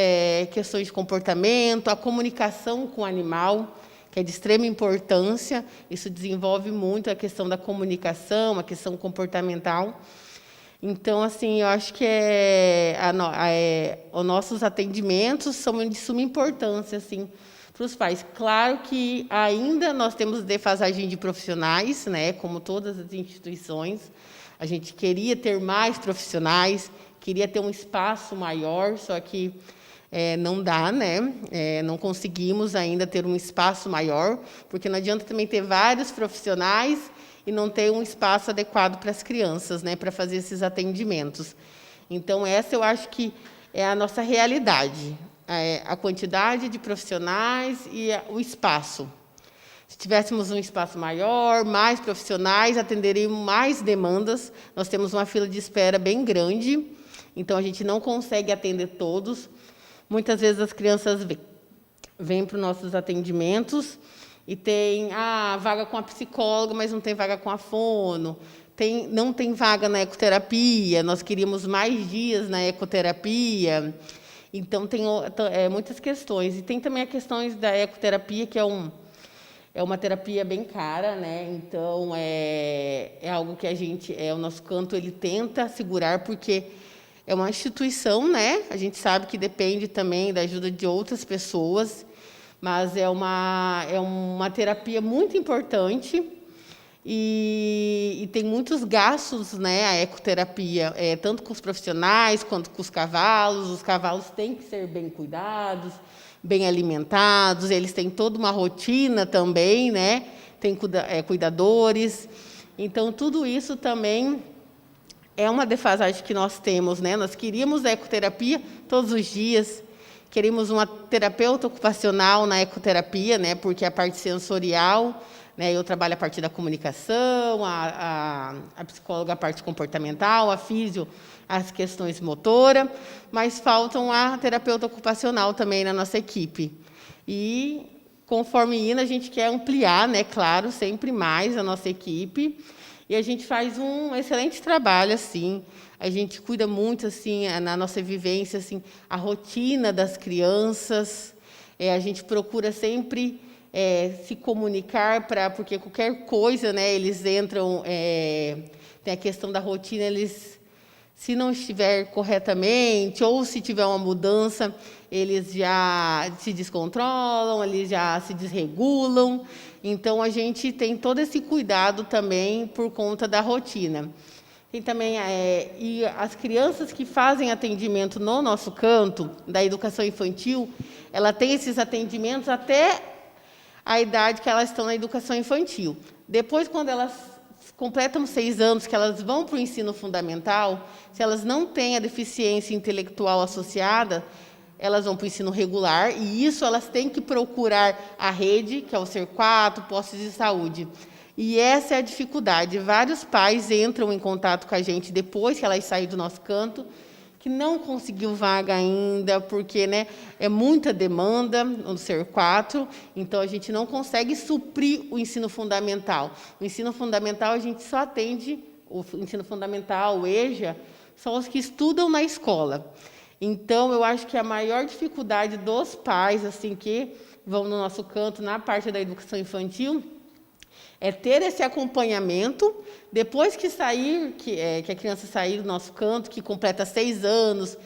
questões de comportamento, a comunicação com o animal, que é de extrema importância. Isso desenvolve muito a questão da comunicação, a questão comportamental. Então, assim, eu acho que os nossos atendimentos são de suma importância, assim, para os pais. Claro que ainda nós temos defasagem de profissionais, né, como todas as instituições. A gente queria ter mais profissionais, queria ter um espaço maior, só que não dá, né? Não conseguimos ainda ter um espaço maior, porque não adianta também ter vários profissionais e não ter um espaço adequado para as crianças, né, para fazer esses atendimentos. Então, essa eu acho que é a nossa realidade, a quantidade de profissionais e o espaço. Se tivéssemos um espaço maior, mais profissionais, atenderíamos mais demandas. Nós temos uma fila de espera bem grande, então a gente não consegue atender todos. Muitas vezes as crianças vêm para os nossos atendimentos e tem vaga com a psicóloga, mas não tem vaga com a fono. Não tem vaga na ecoterapia, nós queríamos mais dias na ecoterapia. Então, tem muitas questões. E tem também a questão da ecoterapia, que é uma terapia bem cara, né? Então, é algo que o nosso canto ele tenta segurar, porque é uma instituição, né? A gente sabe que depende também da ajuda de outras pessoas, mas é uma terapia muito importante e tem muitos gastos, né? A ecoterapia, tanto com os profissionais quanto com os cavalos. Os cavalos têm que ser bem cuidados, bem alimentados, eles têm toda uma rotina também, né? Tem cuidadores. Então, tudo isso também é uma defasagem que nós temos, né? Nós queríamos a ecoterapia todos os dias, queríamos uma terapeuta ocupacional na ecoterapia, né? Porque a parte sensorial, né? Eu trabalho a parte da comunicação, a psicóloga a parte comportamental, a físio as questões motoras, mas faltam a terapeuta ocupacional também na nossa equipe. E, conforme indo, a gente quer ampliar, né, claro, sempre mais a nossa equipe, e a gente faz um excelente trabalho, assim. A gente cuida muito, assim, na nossa vivência, assim, a rotina das crianças. A gente procura sempre se comunicar, porque qualquer coisa, né, eles entram... tem a questão da rotina, se não estiver corretamente, ou se tiver uma mudança, eles já se descontrolam, eles já se desregulam. Então, a gente tem todo esse cuidado também por conta da rotina. Tem também e as crianças que fazem atendimento no nosso canto, da educação infantil, ela tem esses atendimentos até a idade que elas estão na educação infantil. Depois, quando elas completam 6 anos, que elas vão para o ensino fundamental, se elas não têm a deficiência intelectual associada, elas vão para o ensino regular, e isso elas têm que procurar a rede, que é o Ser4, postos de saúde. E essa é a dificuldade. Vários pais entram em contato com a gente depois que elas saem do nosso canto, que não conseguiu vaga ainda, porque, né, é muita demanda no Ser4, então a gente não consegue suprir o ensino fundamental. O ensino fundamental a gente só atende, o ensino fundamental, o EJA, são os que estudam na escola. Então, eu acho que a maior dificuldade dos pais, assim, que vão no nosso canto, na parte da educação infantil, é ter esse acompanhamento, depois que a criança sair do nosso canto, que completa 6 anos,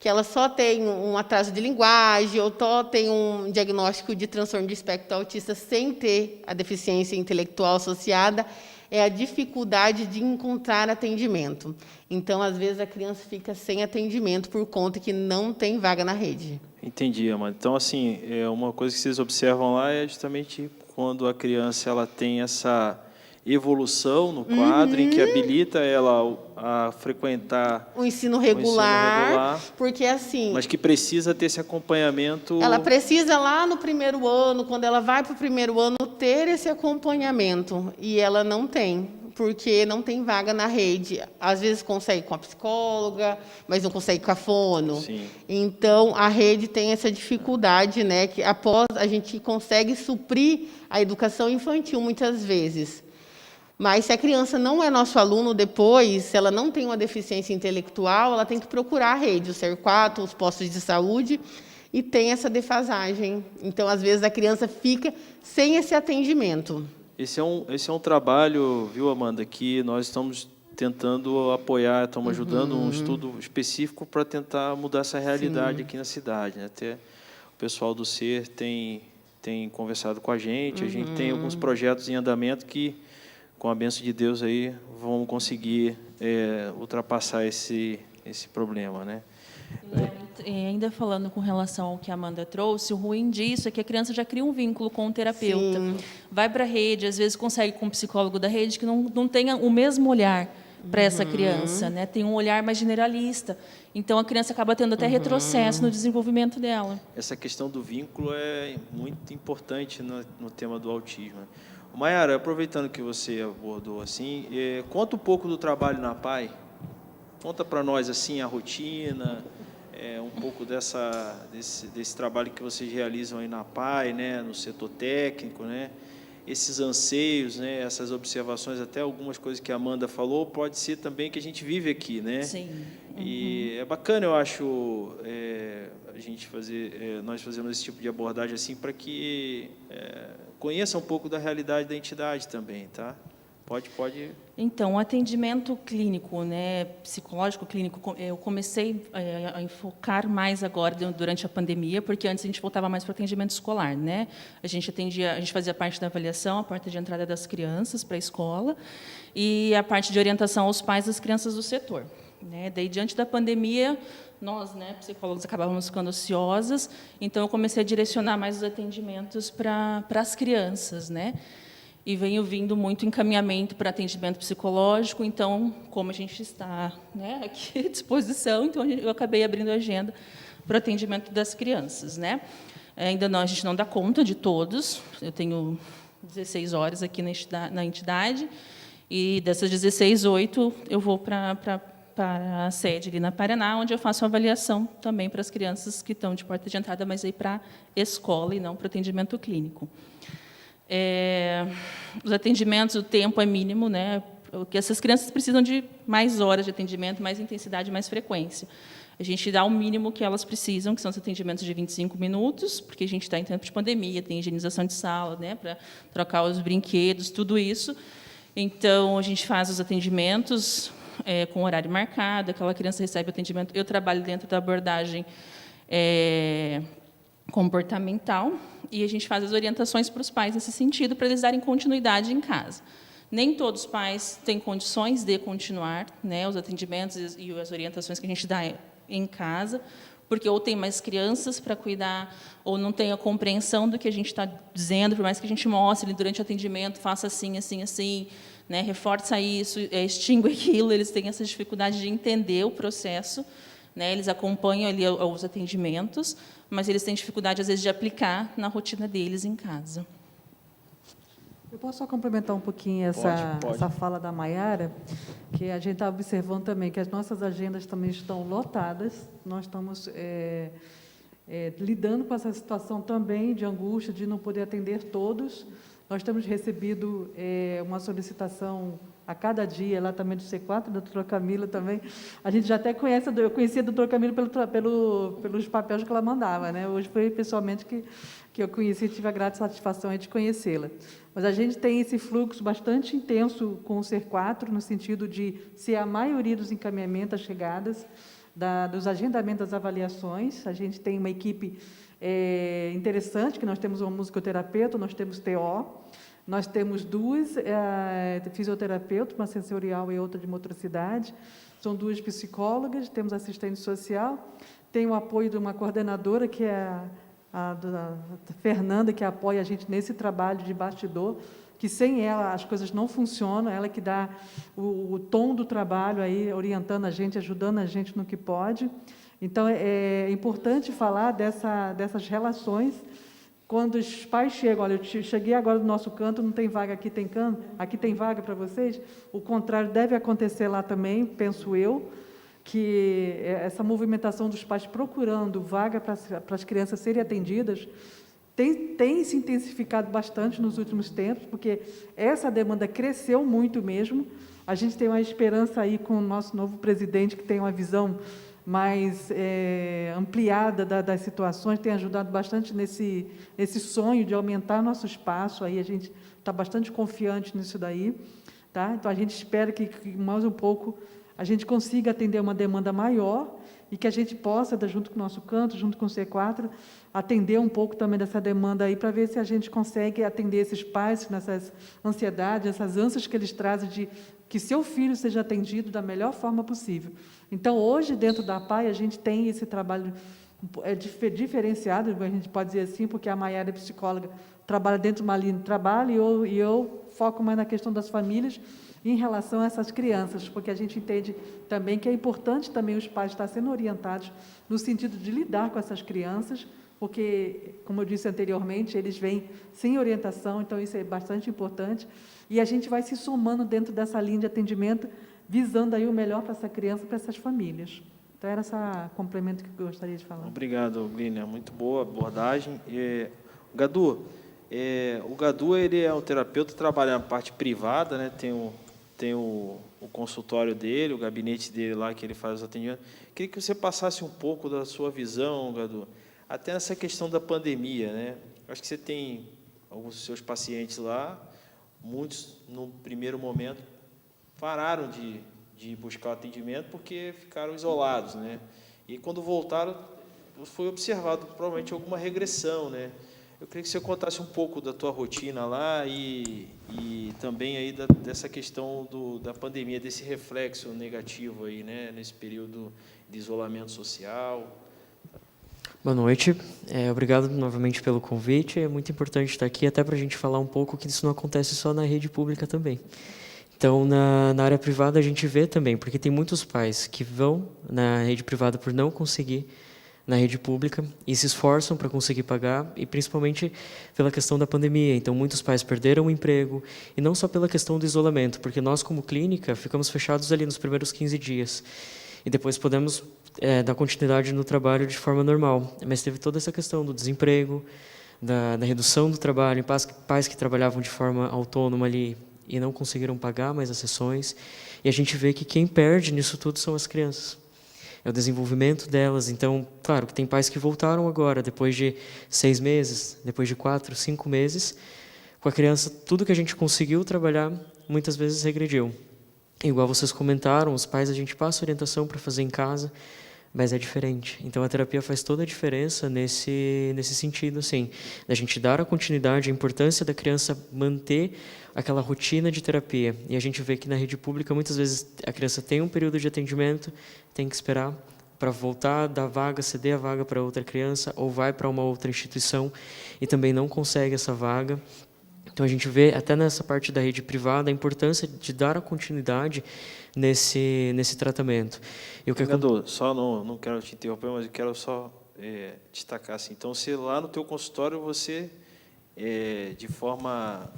que ela só tem um atraso de linguagem, ou só tem um diagnóstico de transtorno de espectro autista sem ter a deficiência intelectual associada, é a dificuldade de encontrar atendimento. Então, às vezes, a criança fica sem atendimento por conta que não tem vaga na rede. Entendi, Amanda. Então, assim, uma coisa que vocês observam lá é justamente quando a criança ela tem essa evolução no quadro, em que habilita ela a frequentar o ensino regular, porque assim... Mas que precisa ter esse acompanhamento... Ela precisa, lá no primeiro ano, quando ela vai para o primeiro ano, ter esse acompanhamento, e ela não tem, porque não tem vaga na rede. Às vezes consegue com a psicóloga, mas não consegue com a fono. Sim. Então, a rede tem essa dificuldade, né, que após a gente consegue suprir a educação infantil muitas vezes. Mas se a criança não é nosso aluno depois, se ela não tem uma deficiência intelectual, ela tem que procurar a rede, o CER4, os postos de saúde, e tem essa defasagem. Então, às vezes, a criança fica sem esse atendimento. Esse é um trabalho, viu, Amanda, que nós estamos tentando apoiar, estamos ajudando um estudo específico para tentar mudar essa realidade aqui na cidade, né? Até o pessoal do SER tem conversado com a gente tem alguns projetos em andamento que, com a bênção de Deus, aí vão conseguir ultrapassar esse problema, né? E ainda falando com relação ao que a Amanda trouxe, o ruim disso é que a criança já cria um vínculo com o terapeuta. Sim. Vai para a rede, às vezes consegue com um psicólogo da rede que não tenha o mesmo olhar para essa criança, né? Tem um olhar mais generalista. Então, a criança acaba tendo até retrocesso no desenvolvimento dela. Essa questão do vínculo é muito importante no tema do autismo. Maiara, aproveitando que você abordou assim, conta um pouco do trabalho na PAI. Conta para nós assim a rotina, um pouco desse trabalho que vocês realizam aí na PAI, né, no setor técnico, né, esses anseios, né, essas observações, até algumas coisas que a Amanda falou, pode ser também que a gente vive aqui, né? Sim. E é bacana, eu acho, a gente nós fazemos esse tipo de abordagem assim para que conheça um pouco da realidade da entidade também, tá? Pode. Então, o atendimento clínico, né, psicológico clínico, eu comecei a enfocar mais agora durante a pandemia, porque antes a gente voltava mais para o atendimento escolar, né? A gente fazia parte da avaliação, a parte de entrada das crianças para a escola e a parte de orientação aos pais das crianças do setor, né? Daí, diante da pandemia, nós, né, psicólogos, acabávamos ficando ociosas, então eu comecei a direcionar mais os atendimentos para as crianças, né? E venho vindo muito encaminhamento para atendimento psicológico, então, como a gente está, né, aqui à disposição, então eu acabei abrindo a agenda para o atendimento das crianças, né? Ainda não, a gente não dá conta de todos, eu tenho 16 horas aqui na entidade, e dessas 16, 8 eu vou para a sede ali na Paraná, onde eu faço avaliação também para as crianças que estão de porta de entrada, mas aí para escola e não para atendimento clínico. Os atendimentos, o tempo é mínimo, né? Porque essas crianças precisam de mais horas de atendimento, mais intensidade, mais frequência. A gente dá o mínimo que elas precisam, que são os atendimentos de 25 minutos, porque a gente está em tempo de pandemia, tem higienização de sala, né, para trocar os brinquedos, tudo isso. Então, a gente faz os atendimentos com horário marcado, aquela criança recebe o atendimento. Eu trabalho dentro da abordagem comportamental, e a gente faz as orientações para os pais nesse sentido, para eles darem continuidade em casa. Nem todos os pais têm condições de continuar, né, os atendimentos e as orientações que a gente dá em casa, porque ou tem mais crianças para cuidar, ou não tem a compreensão do que a gente está dizendo, por mais que a gente mostre durante o atendimento, faça assim, assim, assim, né, reforça isso, extingue aquilo, eles têm essa dificuldade de entender o processo, né, eles acompanham ali os atendimentos, mas eles têm dificuldade, às vezes, de aplicar na rotina deles em casa. Eu posso só complementar um pouquinho essa fala da Maiara, que a gente está observando também que as nossas agendas também estão lotadas, nós estamos lidando com essa situação também de angústia, de não poder atender todos. Nós temos recebido uma solicitação a cada dia, lá também do C4, da doutora Camila também. A gente já até conhece, eu conhecia a doutora Camila pelos papéis que ela mandava, né? Hoje foi pessoalmente que eu conheci e tive a grata satisfação de conhecê-la. Mas a gente tem esse fluxo bastante intenso com o C4, no sentido de ser a maioria dos encaminhamentos, as chegadas, dos agendamentos das avaliações. A gente tem uma equipe interessante, que nós temos uma musicoterapeuta, nós temos TO, nós temos duas fisioterapeutas, uma sensorial e outra de motricidade, são duas psicólogas, temos assistente social, tem o apoio de uma coordenadora, que é a Fernanda, que apoia a gente nesse trabalho de bastidor, que sem ela as coisas não funcionam, ela que dá o tom do trabalho, aí, orientando a gente, ajudando a gente no que pode. Então, é importante falar dessas relações quando os pais chegam, olha, eu cheguei agora do nosso canto, não tem vaga aqui, aqui tem vaga para vocês, o contrário deve acontecer lá também, penso eu, que essa movimentação dos pais procurando vaga para as crianças serem atendidas tem se intensificado bastante nos últimos tempos, porque essa demanda cresceu muito mesmo. A gente tem uma esperança aí com o nosso novo presidente, que tem uma visão mais ampliada das situações, tem ajudado bastante nesse sonho de aumentar nosso espaço. Aí a gente está bastante confiante nisso daí, tá? Então a gente espera que mais um pouco a gente consiga atender uma demanda maior e que a gente possa, junto com o nosso canto, junto com o C4, atender um pouco também dessa demanda aí, para ver se a gente consegue atender esses pais nessas ansiedades, essas ânsias que eles trazem de que seu filho seja atendido da melhor forma possível. Então, hoje, dentro da PAI, a gente tem esse trabalho diferenciado, a gente pode dizer assim, porque a Maiara é psicóloga, trabalha dentro de uma linha de trabalho, e eu foco mais na questão das famílias em relação a essas crianças, porque a gente entende também que é importante também os pais estar sendo orientados no sentido de lidar com essas crianças, porque, como eu disse anteriormente, eles vêm sem orientação, então isso é bastante importante, e a gente vai se somando dentro dessa linha de atendimento, visando aí o melhor para essa criança, para essas famílias. Então, era esse complemento que eu gostaria de falar. Obrigado, Glínia. Muito boa abordagem. Gadu, o Gadu, ele é um terapeuta, trabalha na parte privada, né? Tem o consultório dele, o gabinete dele lá, que ele faz os atendimentos. Queria que você passasse um pouco da sua visão, Gadu, até nessa questão da pandemia, né? Acho que você tem alguns dos seus pacientes lá, muitos, no primeiro momento, pararam de buscar o atendimento porque ficaram isolados, né? E quando voltaram, foi observado provavelmente alguma regressão, né? Eu queria que você contasse um pouco da tua rotina lá e também aí dessa questão da pandemia, desse reflexo negativo aí, né, nesse período de isolamento social. Boa noite, obrigado novamente pelo convite. É muito importante estar aqui, até para a gente falar um pouco que isso não acontece só na rede pública também. Então, na área privada, a gente vê também, porque tem muitos pais que vão na rede privada por não conseguir na rede pública e se esforçam para conseguir pagar, e principalmente pela questão da pandemia. Então, muitos pais perderam o emprego, e não só pela questão do isolamento, porque nós, como clínica, ficamos fechados ali nos primeiros 15 dias, e depois podemos dar continuidade no trabalho de forma normal. Mas teve toda essa questão do desemprego, da redução do trabalho, pais que trabalhavam de forma autônoma ali e não conseguiram pagar mais as sessões, e a gente vê que quem perde nisso tudo são as crianças. É o desenvolvimento delas. Então, claro que tem pais que voltaram agora, depois de 6 meses, depois de 4, 5 meses, com a criança, tudo que a gente conseguiu trabalhar, muitas vezes regrediu. Igual vocês comentaram, os pais a gente passa orientação para fazer em casa, mas é diferente. Então, a terapia faz toda a diferença nesse sentido, assim, da gente dar a continuidade, a importância da criança manter aquela rotina de terapia. E a gente vê que na rede pública, muitas vezes, a criança tem um período de atendimento, tem que esperar para voltar, dar vaga, ceder a vaga para outra criança, ou vai para uma outra instituição e também não consegue essa vaga. Então, a gente vê, até nessa parte da rede privada, a importância de dar a continuidade nesse tratamento. Gadu, só não quero te interromper, mas eu quero só destacar assim. Então, lá no teu consultório, você, de forma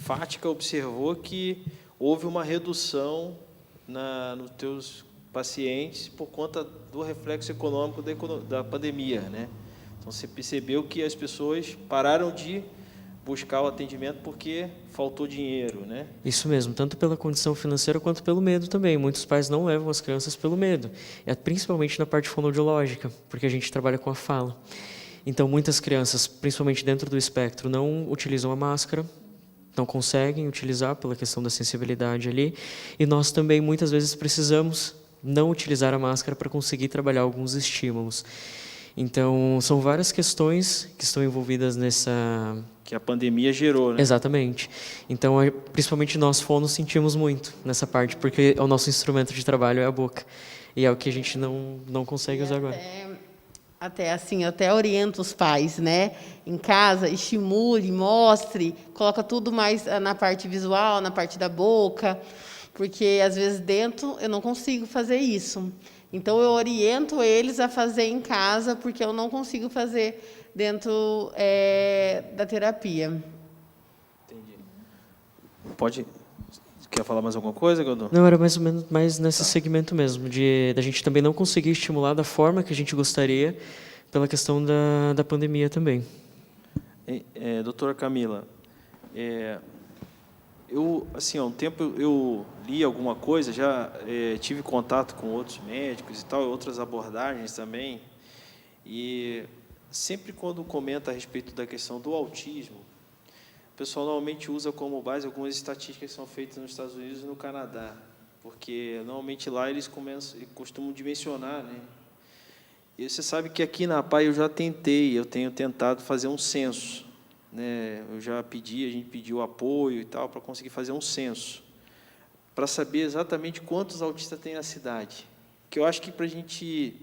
fática, observou que houve uma redução nos teus pacientes por conta do reflexo econômico da pandemia, né? Então, você percebeu que as pessoas pararam de buscar o atendimento porque faltou dinheiro, né? Isso mesmo, tanto pela condição financeira quanto pelo medo também. Muitos pais não levam as crianças pelo medo, principalmente na parte fonoaudiológica, porque a gente trabalha com a fala. Então, muitas crianças, principalmente dentro do espectro, não utilizam a máscara, não conseguem utilizar pela questão da sensibilidade ali, e nós também, muitas vezes, precisamos não utilizar a máscara para conseguir trabalhar alguns estímulos. Então, são várias questões que estão envolvidas nessa... Que a pandemia gerou, né? Exatamente. Então, principalmente nós fonos sentimos muito nessa parte, porque o nosso instrumento de trabalho é a boca. E é o que a gente não consegue usar agora. Até assim, eu até oriento os pais, né? Em casa, estimule, mostre, coloca tudo mais na parte visual, na parte da boca, porque, às vezes, dentro eu não consigo fazer isso. Então, eu oriento eles a fazer em casa, porque eu não consigo fazer dentro da terapia. Entendi. Pode... Quer falar mais alguma coisa, Godô? Não, era mais ou menos mais nesse segmento mesmo, da gente também não conseguir estimular da forma que a gente gostaria, pela questão da pandemia também. Doutora Camila, eu, assim, há um tempo eu li alguma coisa, já tive contato com outros médicos e tal, outras abordagens também, e sempre quando comenta a respeito da questão do autismo, o pessoal normalmente usa como base algumas estatísticas que são feitas nos Estados Unidos e no Canadá, porque normalmente lá eles costumam dimensionar, né? E você sabe que aqui na APAE eu tenho tentado fazer um censo, né? A gente pediu apoio e tal para conseguir fazer um censo, para saber exatamente quantos autistas tem na cidade. Que eu acho que para a gente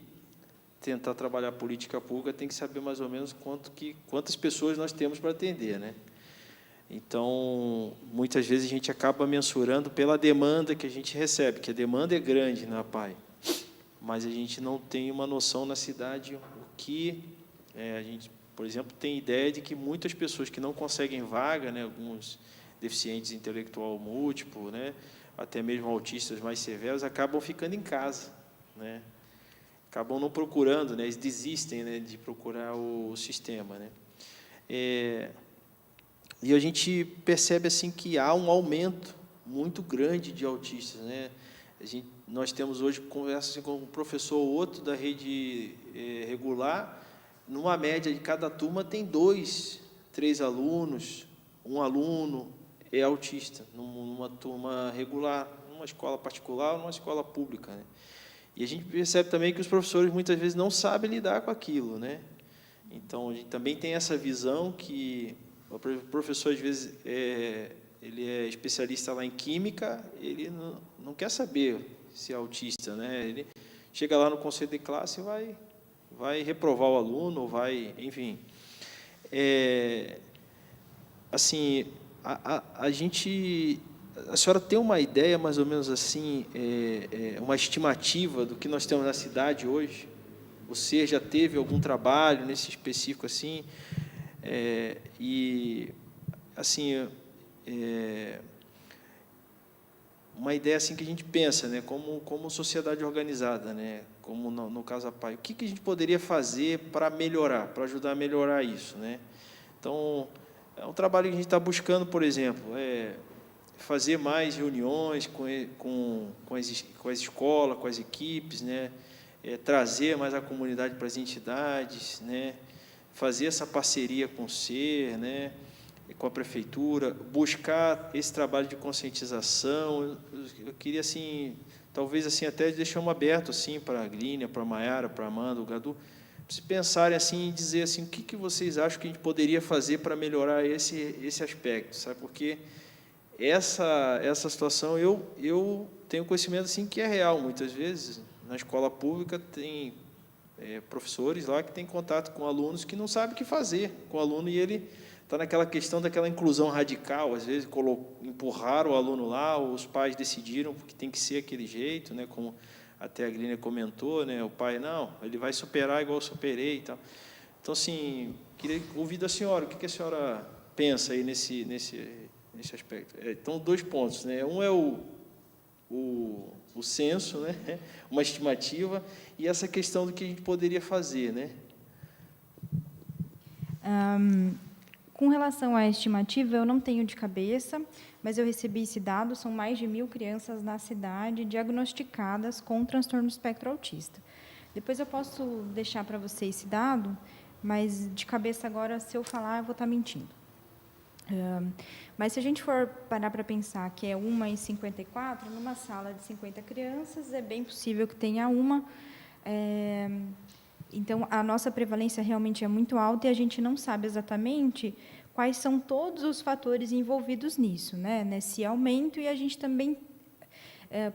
tentar trabalhar política pública tem que saber mais ou menos quantas pessoas nós temos para atender, né? Então, muitas vezes a gente acaba mensurando pela demanda que a gente recebe, que a demanda é grande na APAE, mas a gente não tem uma noção na cidade o que a gente, por exemplo, tem ideia de que muitas pessoas que não conseguem vaga, né, alguns deficientes intelectual múltiplo, né, até mesmo autistas mais severos, acabam ficando em casa, né, acabam não procurando, né, eles desistem, né, de procurar o sistema, né. E a gente percebe assim que há um aumento muito grande de autistas, né? Nós temos hoje conversa assim, com um professor ou outro da rede regular, numa média de cada turma tem 2, 3 alunos, um aluno é autista, numa turma regular, numa escola particular ou numa escola pública, né? E a gente percebe também que os professores muitas vezes não sabem lidar com aquilo, né? Então, a gente também tem essa visão que o professor, às vezes, ele é especialista lá em química, ele não quer saber se é autista, né? Ele chega lá no conselho de classe e vai reprovar o aluno, enfim. Assim, a senhora tem uma ideia, mais ou menos assim, uma estimativa do que nós temos na cidade hoje? Você já teve algum trabalho nesse específico assim? E assim, uma ideia assim que a gente pensa, né, como sociedade organizada, né, como no caso a PAI, o que a gente poderia fazer para melhorar, para ajudar a melhorar isso, né? Então, é um trabalho que a gente está buscando, por exemplo, fazer mais reuniões com as escolas, com as equipes, né, trazer mais a comunidade para as entidades, né, fazer essa parceria com o SER, né, com a prefeitura, buscar esse trabalho de conscientização. Eu queria, assim, talvez assim, até deixamos aberto assim, para a Glínia, para a Maiara, para a Amanda, o Gadu, para se pensarem assim, e dizer assim, o que vocês acham que a gente poderia fazer para melhorar esse aspecto, sabe? Porque essa situação, eu tenho conhecimento assim, que é real, muitas vezes, na escola pública tem professores lá que têm contato com alunos que não sabem o que fazer com o aluno, e ele está naquela questão daquela inclusão radical, às vezes empurraram o aluno lá, ou os pais decidiram que tem que ser aquele jeito, né, como até a Glínia comentou, né, o pai, não, ele vai superar igual eu superei e tal. Então, assim, queria ouvir da senhora, o que a senhora pensa aí nesse aspecto. Então, 2 pontos, né, um é o censo, né, uma estimativa, e essa questão do que a gente poderia fazer, né? Com relação à estimativa, eu não tenho de cabeça, mas eu recebi esse dado, são mais de 1.000 crianças na cidade diagnosticadas com transtorno espectro autista. Depois eu posso deixar para você esse dado, mas de cabeça agora, se eu falar, eu vou estar mentindo. Mas se a gente for parar para pensar que é 1 em 54, numa sala de 50 crianças, é bem possível que tenha uma. Então, a nossa prevalência realmente é muito alta e a gente não sabe exatamente quais são todos os fatores envolvidos nisso, né, nesse aumento, e a gente também,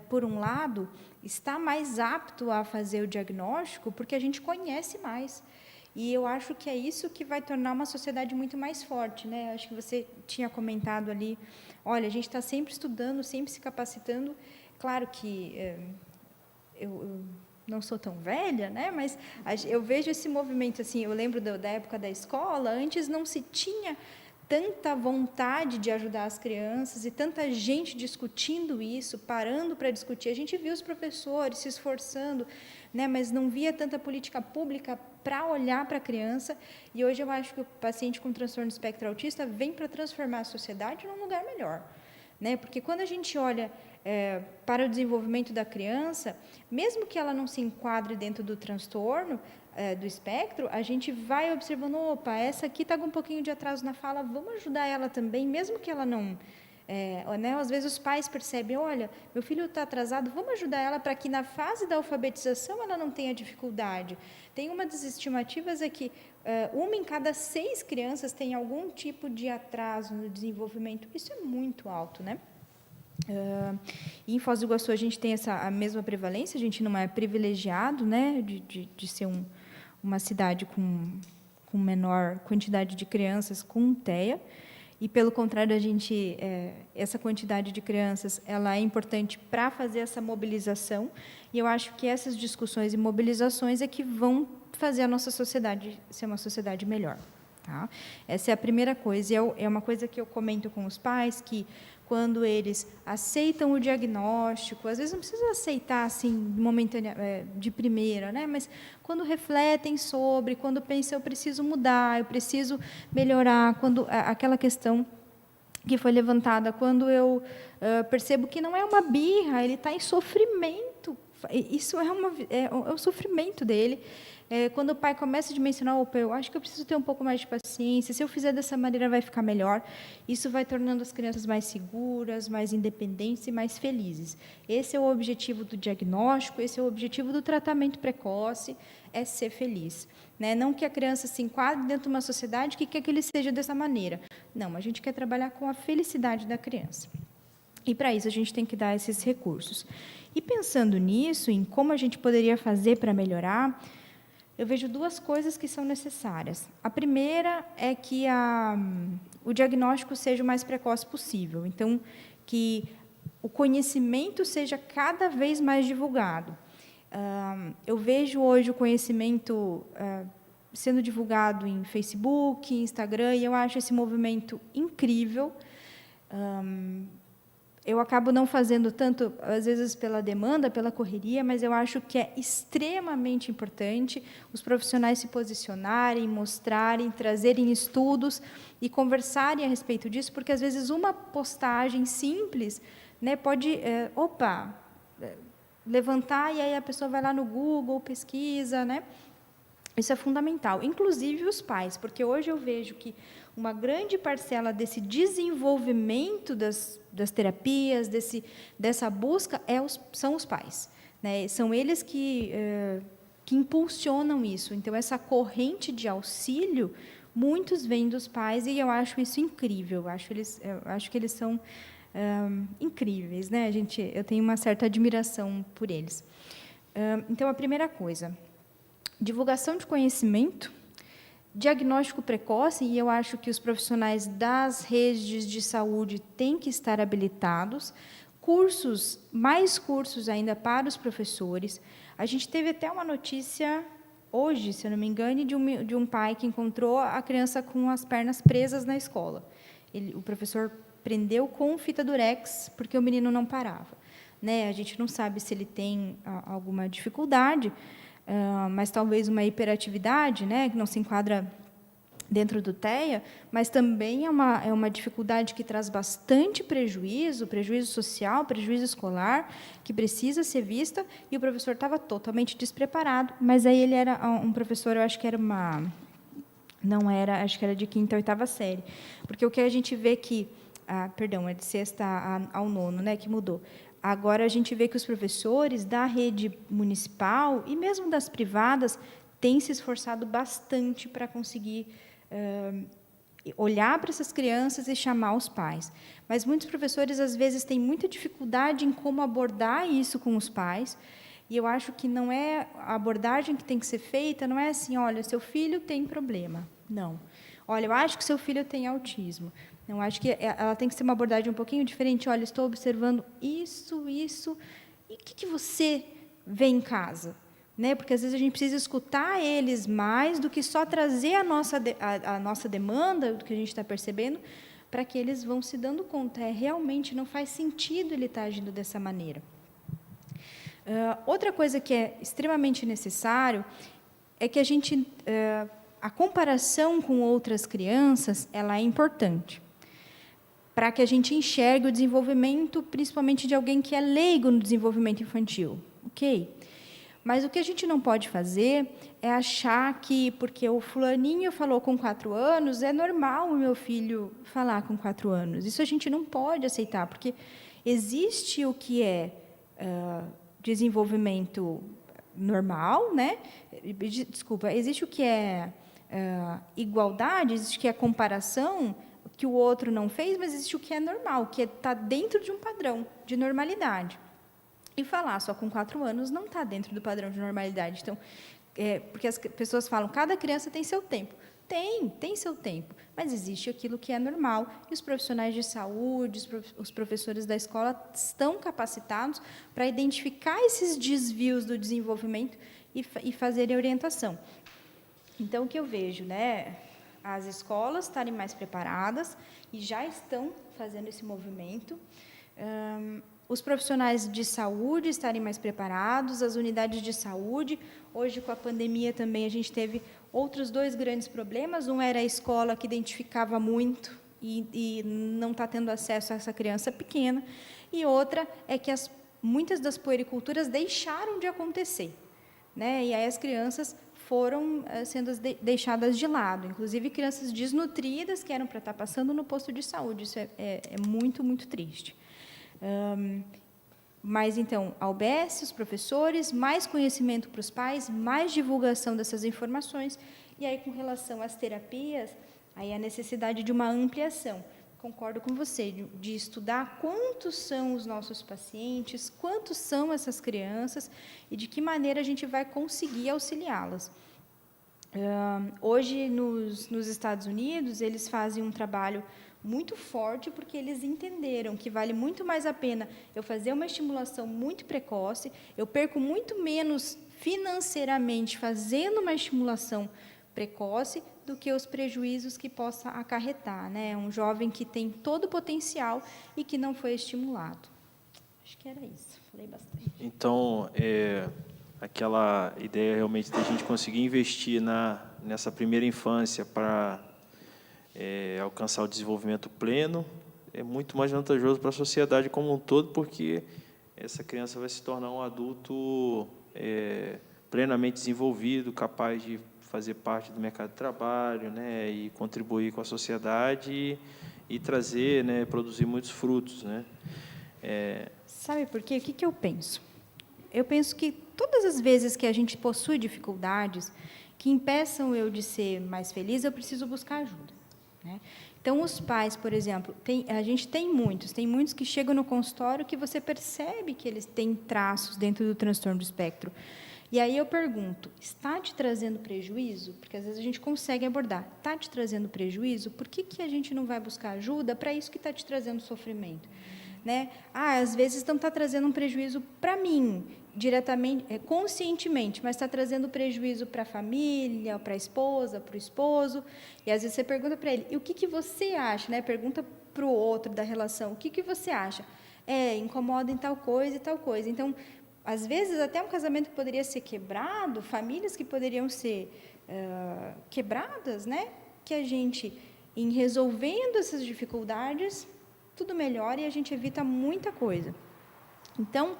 por um lado, está mais apto a fazer o diagnóstico porque a gente conhece mais. E eu acho que é isso que vai tornar uma sociedade muito mais forte, né? Acho que você tinha comentado ali, olha, a gente está sempre estudando, sempre se capacitando. Claro que não sou tão velha, né? Mas eu vejo esse movimento assim. Eu lembro da época da escola. Antes não se tinha tanta vontade de ajudar as crianças e tanta gente discutindo isso, parando para discutir. A gente viu os professores se esforçando, né? Mas não via tanta política pública para olhar para a criança. E hoje eu acho que o paciente com transtorno do espectro autista vem para transformar a sociedade num lugar melhor, né? Porque quando a gente olha para o desenvolvimento da criança, mesmo que ela não se enquadre dentro do transtorno do espectro, a gente vai observando, opa, essa aqui está com um pouquinho de atraso na fala, vamos ajudar ela também, mesmo que ela não... né, às vezes os pais percebem, olha, meu filho está atrasado, vamos ajudar ela para que na fase da alfabetização ela não tenha dificuldade. Tem uma das estimativas é que uma em cada 6 crianças tem algum tipo de atraso no desenvolvimento. Isso é muito alto, né? Em Foz do Iguaçu a gente tem a mesma prevalência, a gente não é privilegiado, né, de ser uma cidade com menor quantidade de crianças com TEA, e pelo contrário essa quantidade de crianças ela é importante para fazer essa mobilização, e eu acho que essas discussões e mobilizações é que vão fazer a nossa sociedade ser uma sociedade melhor. Tá? Essa é a primeira coisa, e é uma coisa que eu comento com os pais, que quando eles aceitam o diagnóstico, às vezes não precisa aceitar assim de primeira, né? Mas quando refletem sobre, quando pensam, eu preciso mudar, eu preciso melhorar, quando aquela questão que foi levantada, quando eu percebo que não é uma birra, ele está em sofrimento, isso é o sofrimento dele. Quando o pai começa a dimensionar, opa, eu acho que eu preciso ter um pouco mais de paciência, se eu fizer dessa maneira vai ficar melhor, isso vai tornando as crianças mais seguras, mais independentes e mais felizes. Esse é o objetivo do diagnóstico, esse é o objetivo do tratamento precoce, é ser feliz. Né? Não que a criança se enquadre dentro de uma sociedade que quer que ele seja dessa maneira. Não, a gente quer trabalhar com a felicidade da criança. E, para isso, a gente tem que dar esses recursos. E, pensando nisso, em como a gente poderia fazer para melhorar, eu vejo 2 coisas que são necessárias. A primeira é que o diagnóstico seja o mais precoce possível. Então, que o conhecimento seja cada vez mais divulgado. Eu vejo hoje o conhecimento sendo divulgado em Facebook, Instagram, e eu acho esse movimento incrível. Eu acabo não fazendo tanto, às vezes, pela demanda, pela correria, mas eu acho que é extremamente importante os profissionais se posicionarem, mostrarem, trazerem estudos e conversarem a respeito disso, porque, às vezes, uma postagem simples, né, pode, levantar, e aí a pessoa vai lá no Google, pesquisa, né? Isso é fundamental, inclusive os pais, porque hoje eu vejo que uma grande parcela desse desenvolvimento das terapias, dessa busca, são os pais. Né? São eles que impulsionam isso. Então, essa corrente de auxílio, muitos vêm dos pais, e eu acho isso incrível. Eu acho que eles são incríveis. Né? Eu tenho uma certa admiração por eles. Então, a primeira coisa, divulgação de conhecimento, diagnóstico precoce, e eu acho que os profissionais das redes de saúde têm que estar habilitados, mais cursos ainda para os professores. A gente teve até uma notícia hoje, se eu não me engano, de um pai que encontrou a criança com as pernas presas na escola. O professor prendeu com fita durex, porque o menino não parava. Né? A gente não sabe se ele tem alguma dificuldade, mas talvez uma hiperatividade, né, que não se enquadra dentro do TEA, mas também é uma dificuldade que traz bastante prejuízo social, prejuízo escolar, que precisa ser vista, e o professor estava totalmente despreparado, mas aí ele era um professor, eu acho que era não era, acho que era de 5ª ou 8ª série, porque o que a gente vê que, é de 6ª ao 9º, né, que mudou. Agora, a gente vê que os professores da rede municipal e mesmo das privadas têm se esforçado bastante para conseguir olhar para essas crianças e chamar os pais. Mas muitos professores, às vezes, têm muita dificuldade em como abordar isso com os pais, e eu acho que não é a abordagem que tem que ser feita, não é assim, olha, seu filho tem problema. Não. Olha, eu acho que seu filho tem autismo. Eu acho que ela tem que ser uma abordagem um pouquinho diferente. Olha, estou observando isso, e o que você vê em casa? né? Porque às vezes a gente precisa escutar eles mais do que só trazer a nossa demanda, do que a gente está percebendo, para que eles vão se dando conta, realmente não faz sentido ele estar agindo dessa maneira. Outra coisa que é extremamente necessário é que a comparação com outras crianças, ela é importante, para que a gente enxergue o desenvolvimento, principalmente de alguém que é leigo no desenvolvimento infantil, ok? Mas o que a gente não pode fazer é achar que, porque o fulaninho falou com 4 anos, é normal o meu filho falar com 4 anos. Isso a gente não pode aceitar, porque existe o que é desenvolvimento normal, né? Desculpa, existe o que é igualdade, existe o que é comparação, que o outro não fez, mas existe o que é normal, que está dentro de um padrão de normalidade. E falar só com 4 anos não está dentro do padrão de normalidade. Então, porque as pessoas falam, cada criança tem seu tempo. Tem seu tempo, mas existe aquilo que é normal. E os profissionais de saúde, os professores da escola estão capacitados para identificar esses desvios do desenvolvimento e fazerem orientação. Então, o que eu vejo, né? As escolas estarem mais preparadas e já estão fazendo esse movimento. Os profissionais de saúde estarem mais preparados, as unidades de saúde. Hoje, com a pandemia, também a gente teve outros 2 grandes problemas. Um era a escola, que identificava muito e não está tendo acesso a essa criança pequena. E outra é que muitas das puericulturas deixaram de acontecer, né? E aí as crianças foram sendo deixadas de lado, inclusive crianças desnutridas que eram para estar passando no posto de saúde. Isso é muito, muito triste. Mas, então, a UBS, os professores, mais conhecimento para os pais, mais divulgação dessas informações, e aí, com relação às terapias, aí a necessidade de uma ampliação. Concordo com você, de estudar quantos são os nossos pacientes, quantos são essas crianças, e de que maneira a gente vai conseguir auxiliá-las. Hoje, nos Estados Unidos, eles fazem um trabalho muito forte, porque eles entenderam que vale muito mais a pena eu fazer uma estimulação muito precoce, eu perco muito menos financeiramente fazendo uma estimulação precoce do que os prejuízos que possa acarretar, né? Um jovem que tem todo o potencial e que não foi estimulado. Acho que era isso, falei bastante. Então, aquela ideia realmente da gente conseguir investir nessa primeira infância para alcançar o desenvolvimento pleno é muito mais vantajoso para a sociedade como um todo, porque essa criança vai se tornar um adulto plenamente desenvolvido, capaz de fazer parte do mercado de trabalho, né, e contribuir com a sociedade e trazer, né, produzir muitos frutos, né. Sabe por quê? O que eu penso? Eu penso que todas as vezes que a gente possui dificuldades que impeçam eu de ser mais feliz, eu preciso buscar ajuda, né? Então, os pais, por exemplo, a gente tem muitos que chegam no consultório que você percebe que eles têm traços dentro do transtorno do espectro. E aí eu pergunto, está te trazendo prejuízo? Porque às vezes a gente consegue abordar. Está te trazendo prejuízo? Por que a gente não vai buscar ajuda para isso que está te trazendo sofrimento? Né? Às vezes não está trazendo um prejuízo para mim, diretamente, conscientemente, mas está trazendo prejuízo para a família, para a esposa, para o esposo. E às vezes você pergunta para ele, e o que você acha? Né? Pergunta para o outro da relação, o que você acha? Incomoda em tal coisa e tal coisa. Então, às vezes, até um casamento que poderia ser quebrado, famílias que poderiam ser quebradas, né? Que a gente, em resolvendo essas dificuldades, tudo melhora e a gente evita muita coisa. Então,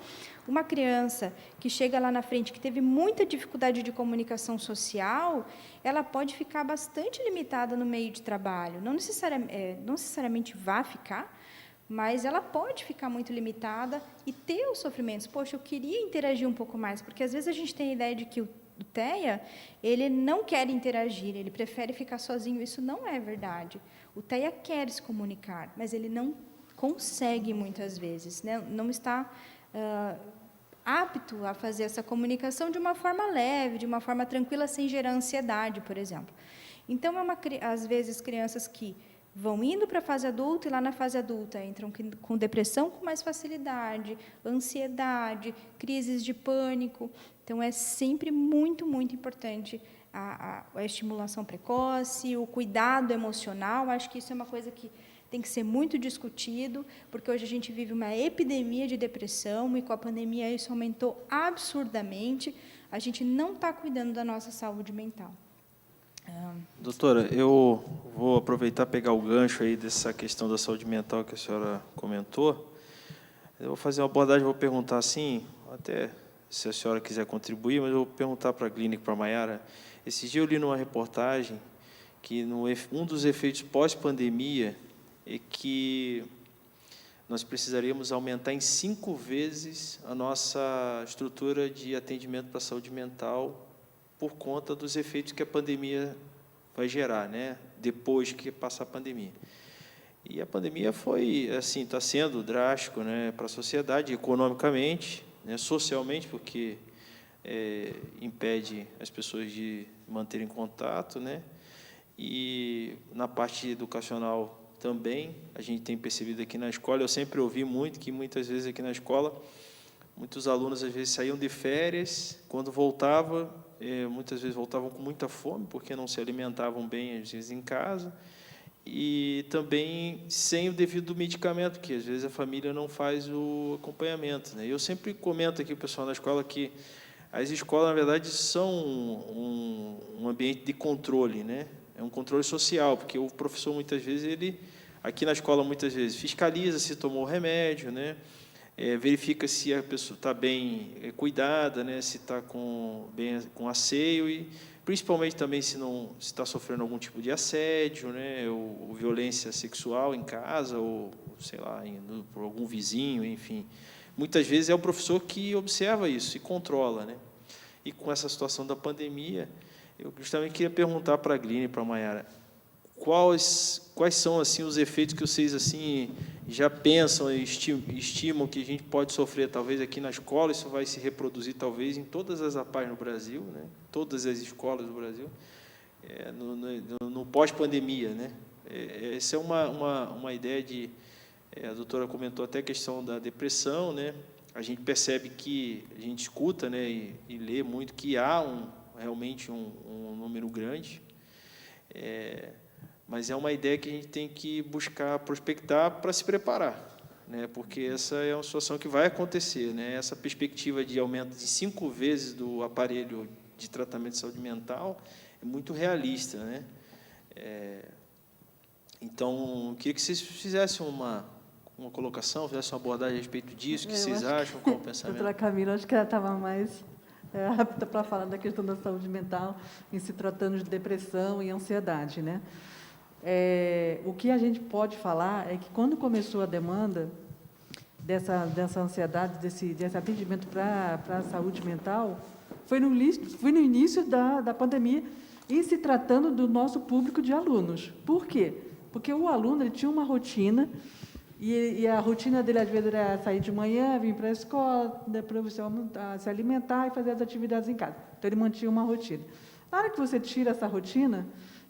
uma criança que chega lá na frente, que teve muita dificuldade de comunicação social, ela pode ficar bastante limitada no meio de trabalho. Não necessariamente vai ficar, mas ela pode ficar muito limitada e ter os sofrimentos. Poxa, eu queria interagir um pouco mais, porque às vezes a gente tem a ideia de que o TEA, ele não quer interagir, ele prefere ficar sozinho. Isso não é verdade. O TEA quer se comunicar, mas ele não consegue muitas vezes, né? Não está apto a fazer essa comunicação de uma forma leve, de uma forma tranquila, sem gerar ansiedade, por exemplo. Então, às vezes, crianças que vão indo para a fase adulta e lá na fase adulta entram com depressão com mais facilidade, ansiedade, crises de pânico, Então, é sempre muito, muito importante a estimulação precoce, o cuidado emocional. Acho que isso é uma coisa que tem que ser muito discutido, porque hoje a gente vive uma epidemia de depressão e com a pandemia isso aumentou absurdamente. A gente não está cuidando da nossa saúde mental. Doutora, eu vou aproveitar e pegar o gancho aí dessa questão da saúde mental que a senhora comentou. Eu vou fazer uma abordagem, vou perguntar assim, até se a senhora quiser contribuir, mas eu vou perguntar para a Clínica, para a Maiara. Esse dia eu li numa reportagem que um dos efeitos pós-pandemia é que nós precisaríamos aumentar em 5 vezes a nossa estrutura de atendimento para a saúde mental por conta dos efeitos que a pandemia vai gerar, né? Depois que passar a pandemia. E a pandemia foi, assim, está sendo drástico, né, para a sociedade, economicamente, né, socialmente, porque impede as pessoas de manterem contato, né? E na parte educacional também, a gente tem percebido aqui na escola, eu sempre ouvi muito que muitas vezes aqui na escola, muitos alunos às vezes saíam de férias, quando voltavam, muitas vezes voltavam com muita fome, porque não se alimentavam bem, às vezes, em casa, e também sem o devido medicamento, porque às vezes a família não faz o acompanhamento, né? Eu sempre comento aqui, o pessoal da escola, que as escolas, na verdade, são um ambiente de controle, né? É um controle social, porque o professor, muitas vezes, ele, aqui na escola, muitas vezes, fiscaliza se tomou o remédio, né? Verifica se a pessoa está bem cuidada, né? Se está bem com asseio, e principalmente também se não está sofrendo algum tipo de assédio, né? Ou violência sexual em casa, ou, sei lá, por algum vizinho, enfim. Muitas vezes é o professor que observa isso e controla, né? E com essa situação da pandemia, eu justamente queria perguntar para a Gline e para a Maiara, quais são assim os efeitos que vocês assim já pensam e estimam que a gente pode sofrer talvez aqui na escola? Isso vai se reproduzir talvez em todas as APAES no Brasil, né? Todas as escolas do Brasil, no pós-pandemia, né? Essa é uma ideia de... a doutora comentou até a questão da depressão, né? A gente percebe que, a gente escuta, né, e lê muito que há realmente um número grande, mas é uma ideia que a gente tem que buscar prospectar para se preparar, né? Porque essa é uma situação que vai acontecer, né? Essa perspectiva de aumento de 5 vezes do aparelho de tratamento de saúde mental é muito realista, né? Então, eu queria que vocês fizessem uma colocação, fizessem uma abordagem a respeito disso, o que vocês acham, qual o pensamento? Doutora Camila, acho que ela estava mais apta para falar da questão da saúde mental, em se tratando de depressão e ansiedade, né? O que a gente pode falar é que, quando começou a demanda dessa ansiedade, desse atendimento para a saúde mental, foi no início da pandemia, e se tratando do nosso público de alunos. Por quê? Porque o aluno ele tinha uma rotina, e a rotina dele, às vezes, era sair de manhã, vir para a escola, depois se alimentar e fazer as atividades em casa. Então, ele mantinha uma rotina. Na hora que você tira essa rotina,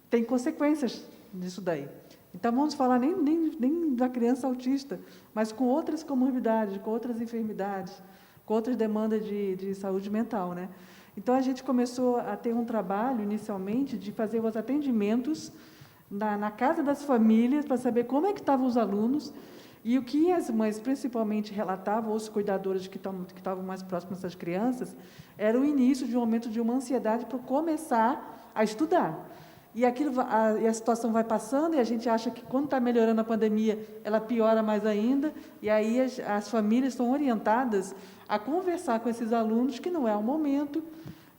tem consequências disso daí. Então, vamos falar nem da criança autista, mas com outras comorbidades, com outras enfermidades, com outras demandas de saúde mental, né? Então, a gente começou a ter um trabalho, inicialmente, de fazer os atendimentos na casa das famílias, para saber como é que estavam os alunos, e o que as mães, principalmente, relatavam, ou os cuidadores que estavam mais próximos dessas crianças, era o início de um aumento de uma ansiedade para começar a estudar. E a situação vai passando, e a gente acha que, quando está melhorando a pandemia, ela piora mais ainda, e aí as famílias são orientadas a conversar com esses alunos, que não é o momento,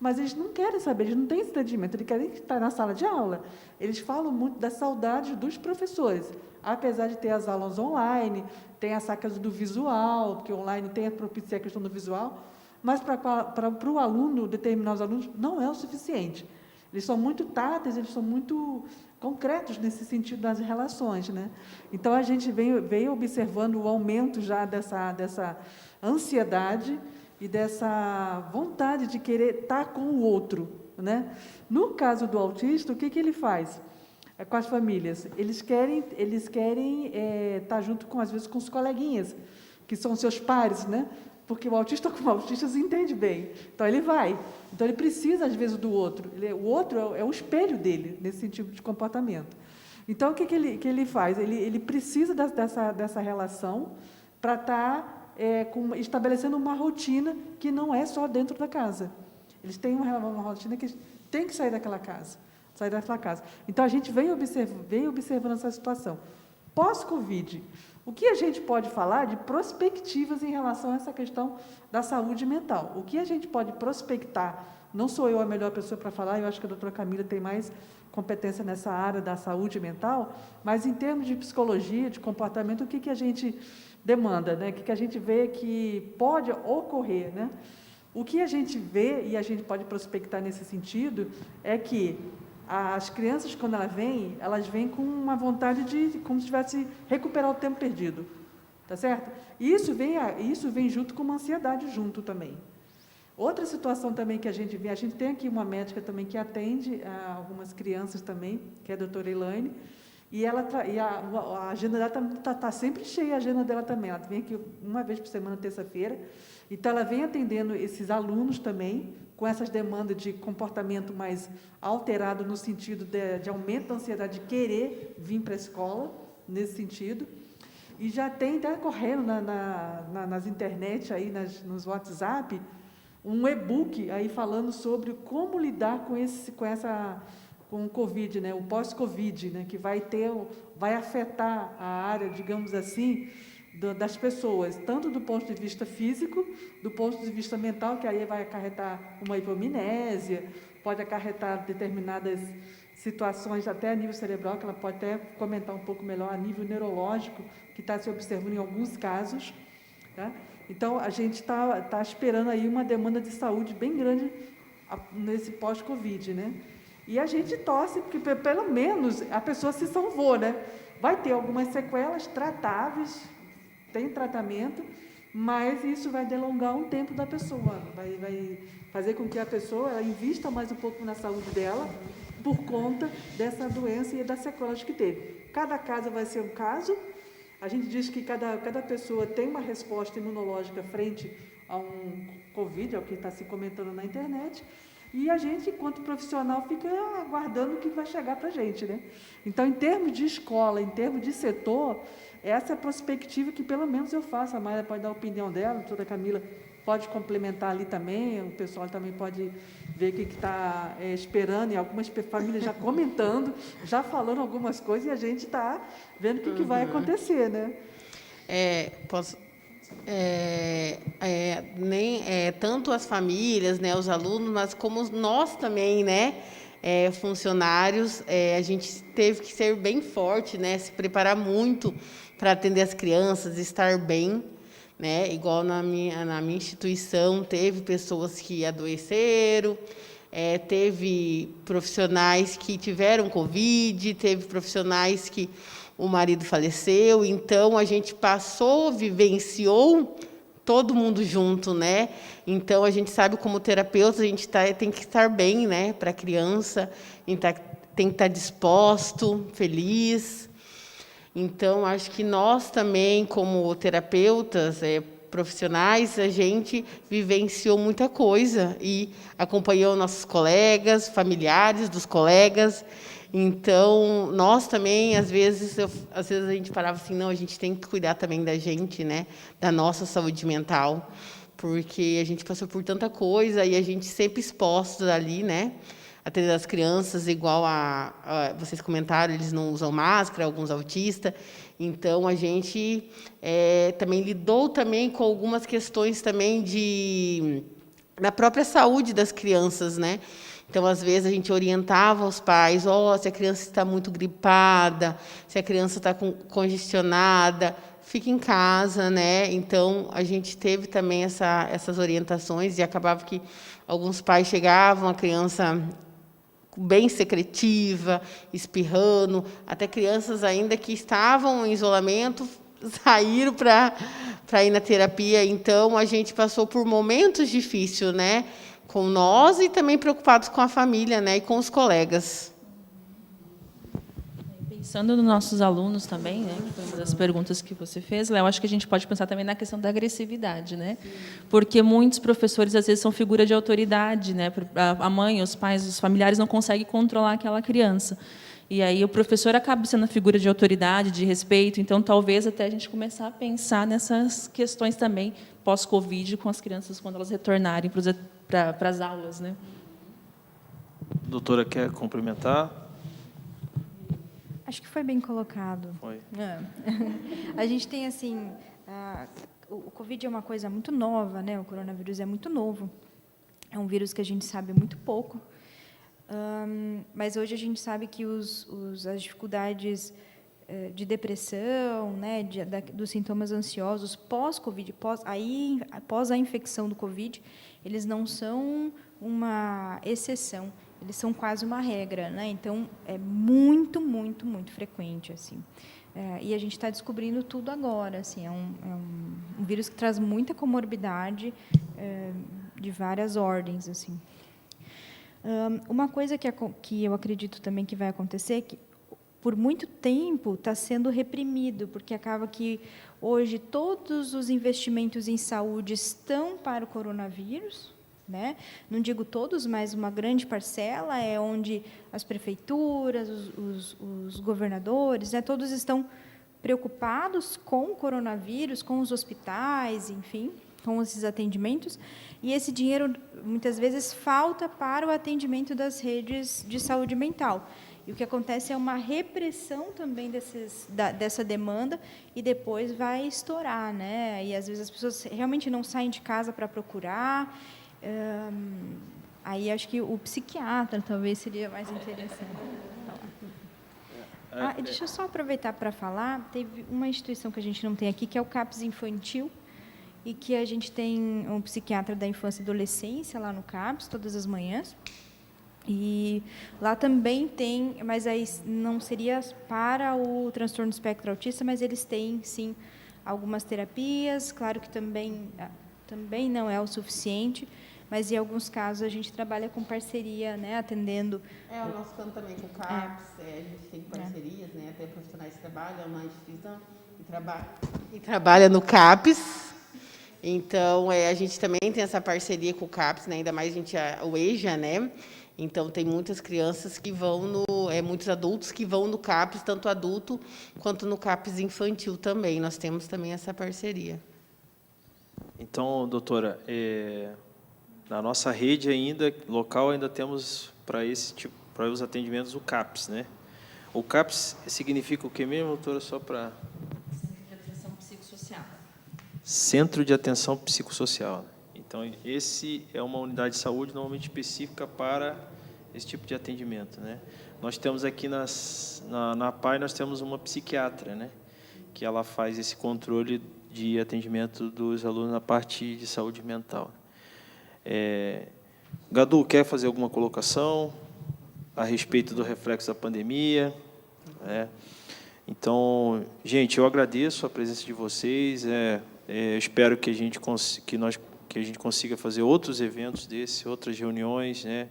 mas eles não querem saber, eles não têm esse entendimento, eles querem estar na sala de aula. Eles falam muito das saudades dos professores, apesar de ter as aulas online, tem a saca do visual, porque online tem a propicia a questão do visual, mas para o aluno, determinados alunos, não é o suficiente. Eles são muito táteis, eles são muito concretos nesse sentido das relações, né? Então, a gente veio observando o aumento já dessa ansiedade e dessa vontade de querer estar com o outro, né? No caso do autista, o que ele faz com as famílias? Eles querem estar junto, às vezes, com os coleguinhas, que são seus pares, né? porque o autista com o autista se entende bem. Então, ele vai. Então, ele precisa, às vezes, do outro. O outro é o espelho dele, nesse tipo de comportamento. Então, o que ele faz? Ele precisa dessa relação para estar estabelecendo uma rotina que não é só dentro da casa. Eles têm uma rotina que tem que sair daquela casa. Então, a gente vem observando essa situação. Pós-Covid, o que a gente pode falar de prospectivas em relação a essa questão da saúde mental? O que a gente pode prospectar? Não sou eu a melhor pessoa para falar, eu acho que a doutora Camila tem mais competência nessa área da saúde mental, mas em termos de psicologia, de comportamento, o que a gente demanda, né? O que a gente vê que pode ocorrer, né? O que a gente vê, e a gente pode prospectar nesse sentido, é que as crianças, quando elas vêm com uma vontade de, como se tivesse recuperar o tempo perdido, tá certo? E isso vem junto com uma ansiedade junto também. Outra situação também que a gente vê, a gente tem aqui uma médica também que atende algumas crianças também, que é a doutora Elaine, e a agenda dela está sempre cheia, a agenda dela também. Ela vem aqui uma vez por semana, terça-feira, então ela vem atendendo esses alunos também, com essas demandas de comportamento mais alterado no sentido de aumento da ansiedade de querer vir para a escola, nesse sentido. E já tem, está correndo nas internet, aí, nos WhatsApp, um e-book aí falando sobre como lidar com o Covid, né, o pós-Covid, né, que vai afetar a área, digamos assim, das pessoas, tanto do ponto de vista físico, do ponto de vista mental, que aí vai acarretar uma hipomnésia, pode acarretar determinadas situações até a nível cerebral, que ela pode até comentar um pouco melhor, a nível neurológico, que está se observando em alguns casos, tá? Então, a gente está esperando aí uma demanda de saúde bem grande nesse pós-Covid, né? E a gente torce, porque pelo menos a pessoa se salvou, né? Vai ter algumas sequelas tratáveis, tem tratamento, mas isso vai delongar um tempo da pessoa, vai fazer com que a pessoa ela invista mais um pouco na saúde dela, por conta dessa doença e das sequelas que teve. Cada caso vai ser um caso. A gente diz que cada pessoa tem uma resposta imunológica frente a um Covid, é o que está se comentando na internet, e a gente, enquanto profissional, fica aguardando o que vai chegar para a gente, né? Então, em termos de escola, em termos de setor, essa é a perspectiva que, pelo menos, eu faço. A Maia pode dar a opinião dela, a doutora Camila pode complementar ali também, o pessoal também pode ver o que está esperando, e algumas famílias já comentando, já falando algumas coisas, e a gente está vendo o que vai acontecer, né? Tanto as famílias, né, os alunos, mas como nós também, né, funcionários, a gente teve que ser bem forte, né, se preparar muito para atender as crianças, estar bem, né, igual na minha instituição, teve pessoas que adoeceram, teve profissionais que tiveram Covid, teve profissionais que o marido faleceu, então a gente vivenciou todo mundo junto, né? Então a gente sabe, como terapeuta, a gente tem que estar bem, né, para a criança, tem que estar disposto, feliz. Então acho que nós também, como terapeutas, profissionais, a gente vivenciou muita coisa e acompanhou nossos colegas, familiares dos colegas. Então, nós também, às vezes a gente parava assim, não, a gente tem que cuidar também da gente, né, da nossa saúde mental, porque a gente passou por tanta coisa e a gente sempre expostos ali, né, atender as crianças, igual vocês comentaram, eles não usam máscara, alguns autistas. Então, a gente também lidou também com algumas questões também da própria saúde das crianças, né? Então, às vezes, a gente orientava os pais, se a criança está muito gripada, se a criança está congestionada, fica em casa, né? Então, a gente teve também essas orientações e acabava que alguns pais chegavam, a criança bem secretiva, espirrando, até crianças ainda que estavam em isolamento saíram para ir na terapia. Então, a gente passou por momentos difíceis, né, com nós e também preocupados com a família, né, e com os colegas. Bem Pensando nos nossos alunos também, né, que foi uma das perguntas que você fez, Léo, acho que a gente pode pensar também na questão da agressividade, né? Porque muitos professores, às vezes, são figura de autoridade, né? A mãe, os pais, os familiares não conseguem controlar aquela criança. E aí o professor acaba sendo a figura de autoridade, de respeito, então talvez até a gente começar a pensar nessas questões também pós-Covid com as crianças quando elas retornarem para as aulas, né? Doutora, quer complementar? Acho que foi bem colocado. Foi. A gente tem, assim, o Covid é uma coisa muito nova, né? O coronavírus é muito novo. É um vírus que a gente sabe muito pouco. Mas hoje a gente sabe que as dificuldades de depressão, né, dos sintomas ansiosos pós-Covid, após a infecção do Covid, eles não são uma exceção, eles são quase uma regra, né? Então é muito, muito, muito frequente, assim. E a gente está descobrindo tudo agora, assim. É um vírus que traz muita comorbidade de várias ordens, assim. Uma coisa que eu acredito também que vai acontecer é que, por muito tempo, está sendo reprimido, porque acaba que, hoje, todos os investimentos em saúde estão para o coronavírus, né? Não digo todos, mas uma grande parcela é onde as prefeituras, os governadores, né, todos estão preocupados com o coronavírus, com os hospitais, enfim, com esses atendimentos, e esse dinheiro, muitas vezes, falta para o atendimento das redes de saúde mental. E o que acontece é uma repressão também dessa demanda, e depois vai estourar, né? E, às vezes, as pessoas realmente não saem de casa para procurar. Aí, acho que o psiquiatra, talvez, seria mais interessante. Deixa eu só aproveitar para falar, teve uma instituição que a gente não tem aqui, que é o CAPS Infantil, e que a gente tem um psiquiatra da infância e adolescência lá no CAPS, todas as manhãs. E lá também tem, mas aí não seria para o transtorno do espectro autista, mas eles têm, sim, algumas terapias. Claro que também não é o suficiente, mas, em alguns casos, a gente trabalha com parceria, né, atendendo... O nosso plano também com o CAPS, a gente tem parcerias, né, até profissionais que trabalham na instituição e trabalha no CAPS. Então, a gente também tem essa parceria com o CAPS, né, ainda mais o EJA, né? Então, tem muitas crianças que vão muitos adultos que vão no CAPS, tanto adulto quanto no CAPS infantil também. Nós temos também essa parceria. Então, doutora, na nossa rede local, ainda temos para os atendimentos o CAPS, né? O CAPS significa o que mesmo, doutora, só para... Centro de Atenção Psicossocial. Centro de Atenção Psicossocial. Então, esse é uma unidade de saúde normalmente específica para esse tipo de atendimento, né? Nós temos aqui na PAI, nós temos uma psiquiatra, né, que ela faz esse controle de atendimento dos alunos na parte de saúde mental. Gadu, quer fazer alguma colocação a respeito do reflexo da pandemia? Então, gente, eu agradeço a presença de vocês. Espero que a gente consiga fazer outros eventos desses, outras reuniões, né?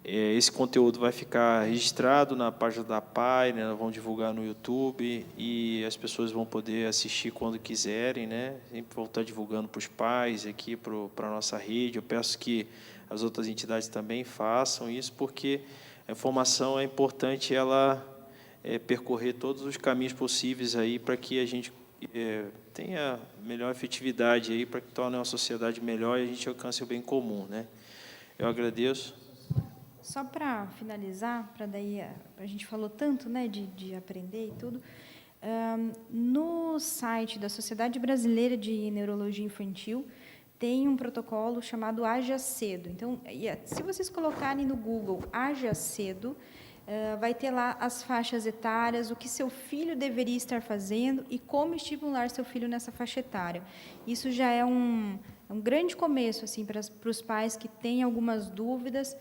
Esse conteúdo vai ficar registrado na página da PAI, né? Nós vamos divulgar no YouTube e as pessoas vão poder assistir quando quiserem, né? Sempre vou estar divulgando para os pais aqui, para a nossa rede. Eu peço que as outras entidades também façam isso, porque a informação é importante, ela percorrer todos os caminhos possíveis aí para que a gente tenha melhor efetividade aí, para que torne uma sociedade melhor e a gente alcance o bem comum, né? Eu agradeço. Só para finalizar, para daí a gente falou tanto, né, de aprender e tudo. No site da Sociedade Brasileira de Neurologia Infantil tem um protocolo chamado Haja Cedo. Então, se vocês colocarem no Google Haja Cedo, vai ter lá as faixas etárias, o que seu filho deveria estar fazendo e como estimular seu filho nessa faixa etária. Isso já é um grande começo, assim, para os pais que têm algumas dúvidas.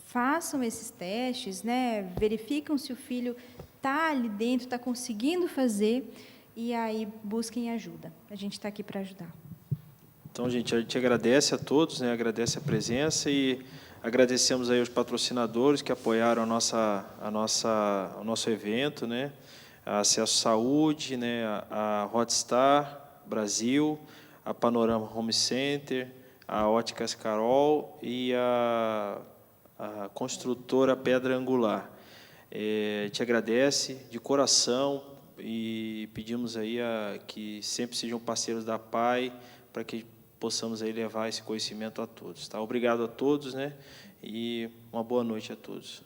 Façam esses testes, né? Verificam se o filho está ali dentro, está conseguindo fazer, e aí busquem ajuda. A gente está aqui para ajudar. Então, gente, a gente agradece a todos, né? Agradece a presença e Agradecemos aí os patrocinadores que apoiaram o nosso evento, né? A Acesso Saúde, né? A Hotstar Brasil, a Panorama Home Center, a Óticas Carol e a construtora Pedra Angular. Te agradece de coração e pedimos aí que sempre sejam parceiros da PAI para que possamos aí levar esse conhecimento a todos. Tá? Obrigado a todos, né? E uma boa noite a todos.